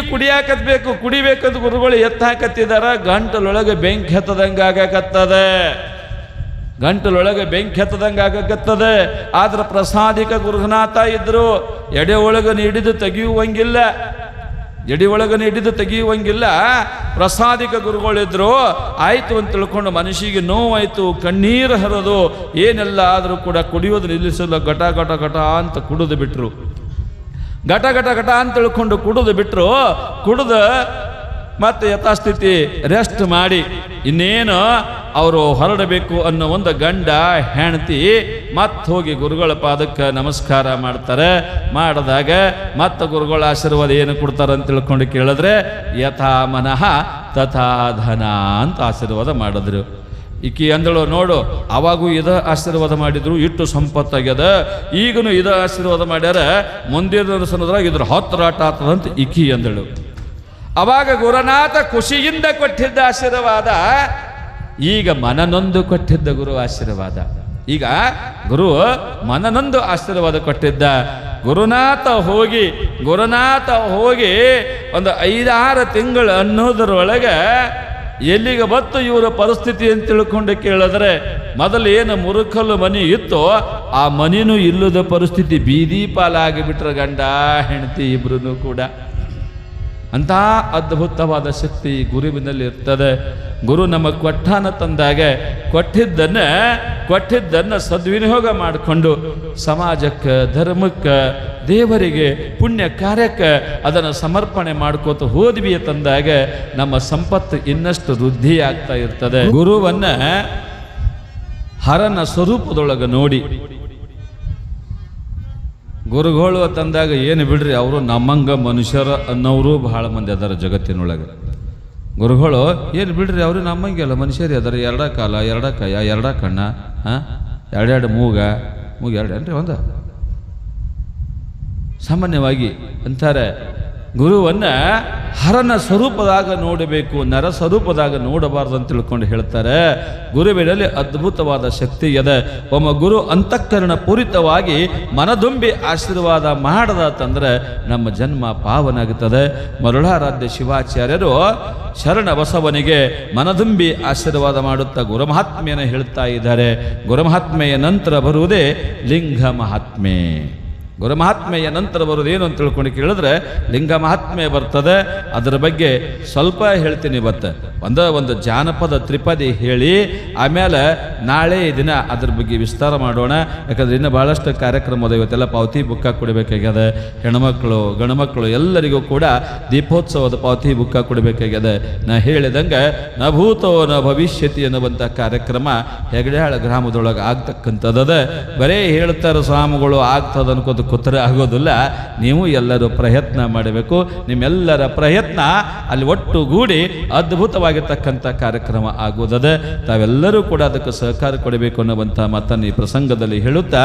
A: ಕುಡಿಬೇಕಂತ ಗುರುಗಳು ಎತ್ತಾಕತ್ತಿದಾರ. ಗಂಟಲೊಳಗೆ ಬೆಂಕಿ ಹತ್ತದಂಗೆ ಆಗಕತ್ತದೆ. ಗಂಟಲೊಳಗೆ ಬೆಂಕಿ ಹತ್ತದಂಗೆ ಆಗಕತ್ತದೆ. ಆದ್ರೆ ಪ್ರಸಾದಿಕ ಗುರುನಾಥ ಇದ್ರು. ಎಡೆ ಒಳಗನ್ನು ಹಿಡಿದು ತೆಗೆಯುವಂಗಿಲ್ಲ. ಎಡಿ ಒಳಗನ್ನು ಹಿಡಿದು ತೆಗೆಯುವಂಗಿಲ್ಲ. ಪ್ರಸಾದಿಕ ಗುರುಗಳಿದ್ರು. ಆಯ್ತು ಅಂತ ತಿಳ್ಕೊಂಡು ಮನುಷ್ಯಗೆ ನೋವಾಯ್ತು, ಕಣ್ಣೀರು ಹರಿದು ಏನೆಲ್ಲ ಆದರೂ ಕೂಡ ಕುಡಿಯೋದು ನಿಲ್ಲಿಸಲ್ಲ. ಘಟ ಘಟ ಘಟ ಅಂತ ಕುಡಿದು ಬಿಟ್ರು. ಘಟ ಘಟ ಘಟ ಅಂತ ತಿಳ್ಕೊಂಡು ಕುಡಿದು ಬಿಟ್ರು. ಕುಡಿದು ಮತ್ತೆ ಯಥಾಸ್ಥಿತಿ ರೆಸ್ಟ್ ಮಾಡಿ ಇನ್ನೇನು ಅವರು ಹೊರಡಬೇಕು ಅನ್ನೋ ಒಂದು ಗಂಡ ಹೆಂಡತಿ ಮತ್ತೆ ಹೋಗಿ ಗುರುಗಳ ಪಾದಕ್ಕೆ ನಮಸ್ಕಾರ ಮಾಡ್ತಾರೆ. ಮಾಡಿದಾಗ ಮತ್ತೆ ಗುರುಗಳ ಆಶೀರ್ವಾದ ಏನು ಕೊಡ್ತಾರೆ ಅಂತ ತಿಳ್ಕೊಂಡು ಕೇಳಿದ್ರೆ ಯಥಾ ಮನಃ ತಥಾ ಧನ ಅಂತ ಆಶೀರ್ವಾದ ಮಾಡಿದ್ರು. ಈಕಿ ಅಂದಳು, ನೋಡು ಅವಾಗೂ ಇದ ಆಶೀರ್ವಾದ ಮಾಡಿದ್ರು, ಇಟ್ಟು ಸಂಪತ್ತಾಗ್ಯದ. ಈಗನು ಇದ ಆಶೀರ್ವಾದ ಮಾಡ್ಯಾರ, ಮುಂದಿನ ಸನದ್ರಾಗ ಇದ್ರ ಹೊತ್ತರಾಟ ಆಗ್ತದಂತ ಈಕಿ ಅಂದಳು. ಅವಾಗ ಗುರುನಾಥ ಖುಷಿಯಿಂದ ಕೊಟ್ಟಿದ್ದ ಆಶೀರ್ವಾದ ಈಗ ಮನನೊಂದು ಕೊಟ್ಟಿದ್ದ ಗುರು ಆಶೀರ್ವಾದ. ಈಗ ಗುರು ಮನನೊಂದು ಆಶೀರ್ವಾದ ಕೊಟ್ಟಿದ್ದ. ಗುರುನಾಥ ಹೋಗಿ ಒಂದು 5-6 ತಿಂಗಳು ಅನ್ನೋದರೊಳಗೆ ಎಲ್ಲಿಗೆ ಬತ್ತು ಇವರ ಪರಿಸ್ಥಿತಿ ಅಂತ ತಿಳ್ಕೊಂಡು ಕೇಳಿದ್ರೆ ಮೊದಲು ಏನು ಮುರುಕಲ್ಲು ಮನಿ ಇತ್ತೋ ಆ ಮನಿನೂ ಇಲ್ಲದ ಪರಿಸ್ಥಿತಿ. ಬೀದಿ ಪಾಲಾಗಿಬಿಟ್ರ ಗಂಡ ಹೆಂಡತಿ ಇಬ್ರು ಕೂಡ. ಅಂಥ ಅದ್ಭುತವಾದ ಶಕ್ತಿ ಗುರುವಿನಲ್ಲಿ ಇರ್ತದೆ. ಗುರು ನಮಗೆ ಕೊಟ್ಟಾನ ತಂದಾಗ ಕೊಟ್ಟಿದ್ದನ್ನು ಸದ್ವಿನಿಯೋಗ ಮಾಡಿಕೊಂಡು ಸಮಾಜಕ್ಕೆ, ಧರ್ಮಕ್ಕೆ, ದೇವರಿಗೆ, ಪುಣ್ಯ ಕಾರ್ಯಕ್ಕೆ ಅದನ್ನು ಸಮರ್ಪಣೆ ಮಾಡ್ಕೋತ ಹೋದ್ವಿ ತಂದಾಗ ನಮ್ಮ ಸಂಪತ್ತು ಇನ್ನಷ್ಟು ವೃದ್ಧಿ ಆಗ್ತಾ ಇರ್ತದೆ. ಗುರುವನ್ನ ಹರನ ಸ್ವರೂಪದೊಳಗೆ ನೋಡಿ ಗುರುಗಳು ತಂದಾಗ ಏನು ಬಿಡ್ರಿ, ಅವರು ನಮ್ಮಂಗ ಮನುಷ್ಯರ ಅನ್ನೋರು ಬಹಳ ಮಂದಿ ಅದಾರ ಜಗತ್ತಿನೊಳಗೆ. ಗುರುಗಳು ಏನು ಬಿಡ್ರಿ, ಅವರು ನಮ್ಮಂಗೆ ಅಲ್ಲ, ಮನುಷ್ಯರು ಅದಾರ. 2 ಕಾಲ, 2 ಕೈ, 2 ಕಣ್ಣ, 2 ಮೂಗ 2 ಏನ್ರಿ ಒಂದು ಸಾಮಾನ್ಯವಾಗಿ ಅಂತಾರೆ. ಗುರುವನ್ನ ಹರನ ಸ್ವರೂಪದಾಗ ನೋಡಬೇಕು, ನರ ಸ್ವರೂಪದಾಗ ನೋಡಬಾರ್ದು ಅಂತ ತಿಳ್ಕೊಂಡು ಹೇಳ್ತಾರೆ. ಗುರುವಿನಲ್ಲಿ ಅದ್ಭುತವಾದ ಶಕ್ತಿ ಇದೆ. ಒಮ್ಮ ಗುರು ಅಂತಃಕರಣ ಪೂರಿತವಾಗಿ ಮನದುಂಬಿ ಆಶೀರ್ವಾದ ಮಾಡದ ತಂದ್ರೆ ನಮ್ಮ ಜನ್ಮ ಪಾವನಾಗುತ್ತದೆ. ಮರುಳಾರಾಧ್ಯ ಶಿವಾಚಾರ್ಯರು ಶರಣ ಬಸವನಿಗೆ ಮನದುಂಬಿ ಆಶೀರ್ವಾದ ಮಾಡುತ್ತಾ ಗುರುಮಹಾತ್ಮೆಯನ್ನು ಹೇಳ್ತಾ ಇದ್ದಾರೆ. ಗುರುಮಹಾತ್ಮೆಯ ನಂತರ ಬರುವುದೇ ಲಿಂಗ ಮಹಾತ್ಮೆ. ಗುರುಮಹಾತ್ಮೆಯ ನಂತರ ಬರೋದೇನು ಅಂತ ತಿಳ್ಕೊಂಡು ಕೇಳಿದ್ರೆ ಲಿಂಗ ಮಹಾತ್ಮೆ ಬರ್ತದೆ. ಅದರ ಬಗ್ಗೆ ಸ್ವಲ್ಪ ಹೇಳ್ತೀನಿ ಇವತ್ತು. ಒಂದು ಜಾನಪದ ತ್ರಿಪದಿ ಹೇಳಿ ಆಮೇಲೆ ನಾಳೆ ದಿನ ಅದ್ರ ಬಗ್ಗೆ ವಿಸ್ತಾರ ಮಾಡೋಣ. ಯಾಕಂದ್ರೆ ಇನ್ನು ಭಾಳಷ್ಟು ಕಾರ್ಯಕ್ರಮದ ಇವತ್ತೆಲ್ಲ ಪಾವತಿ ಬುಕ್ಕ ಕೊಡಬೇಕಾಗ್ಯದ. ಹೆಣ್ಮಕ್ಳು ಗಂಡ್ಮಕ್ಳು ಎಲ್ಲರಿಗೂ ಕೂಡ ದೀಪೋತ್ಸವದ ಪಾವತಿ ಬುಕ್ಕ ಕೊಡಬೇಕಾಗ್ಯದ. ನಾ ಹೇಳಿದಂಗೆ ನ ಭೂತೋ ನ ಭವಿಷ್ಯತಿ ಅನ್ನುವಂಥ ಕಾರ್ಯಕ್ರಮ ಹೆಗಡೆಹಾಳ ಗ್ರಾಮದೊಳಗೆ ಆಗ್ತಕ್ಕಂಥದ್ದು. ಬರೇ ಹೇಳ್ತಾರೆ ಸ್ವಾಮಿಗಳು ಆಗ್ತದ ಅನ್ಕೋದು ಕೂತರೆ ಆಗೋದಿಲ್ಲ. ನೀವು ಎಲ್ಲರೂ ಪ್ರಯತ್ನ ಮಾಡಬೇಕು. ನಿಮ್ಮೆಲ್ಲರ ಪ್ರಯತ್ನ ಅಲ್ಲಿ ಒಟ್ಟುಗೂಡಿ ಅದ್ಭುತವಾಗಿರ್ತಕ್ಕಂಥ ಕಾರ್ಯಕ್ರಮ ಆಗುವುದದೆ. ತಾವೆಲ್ಲರೂ ಕೂಡ ಅದಕ್ಕೆ ಸಹಕಾರ ಕೊಡಬೇಕು ಅನ್ನುವಂಥ ಮಾತನ್ನು ಈ ಪ್ರಸಂಗದಲ್ಲಿ ಹೇಳುತ್ತಾ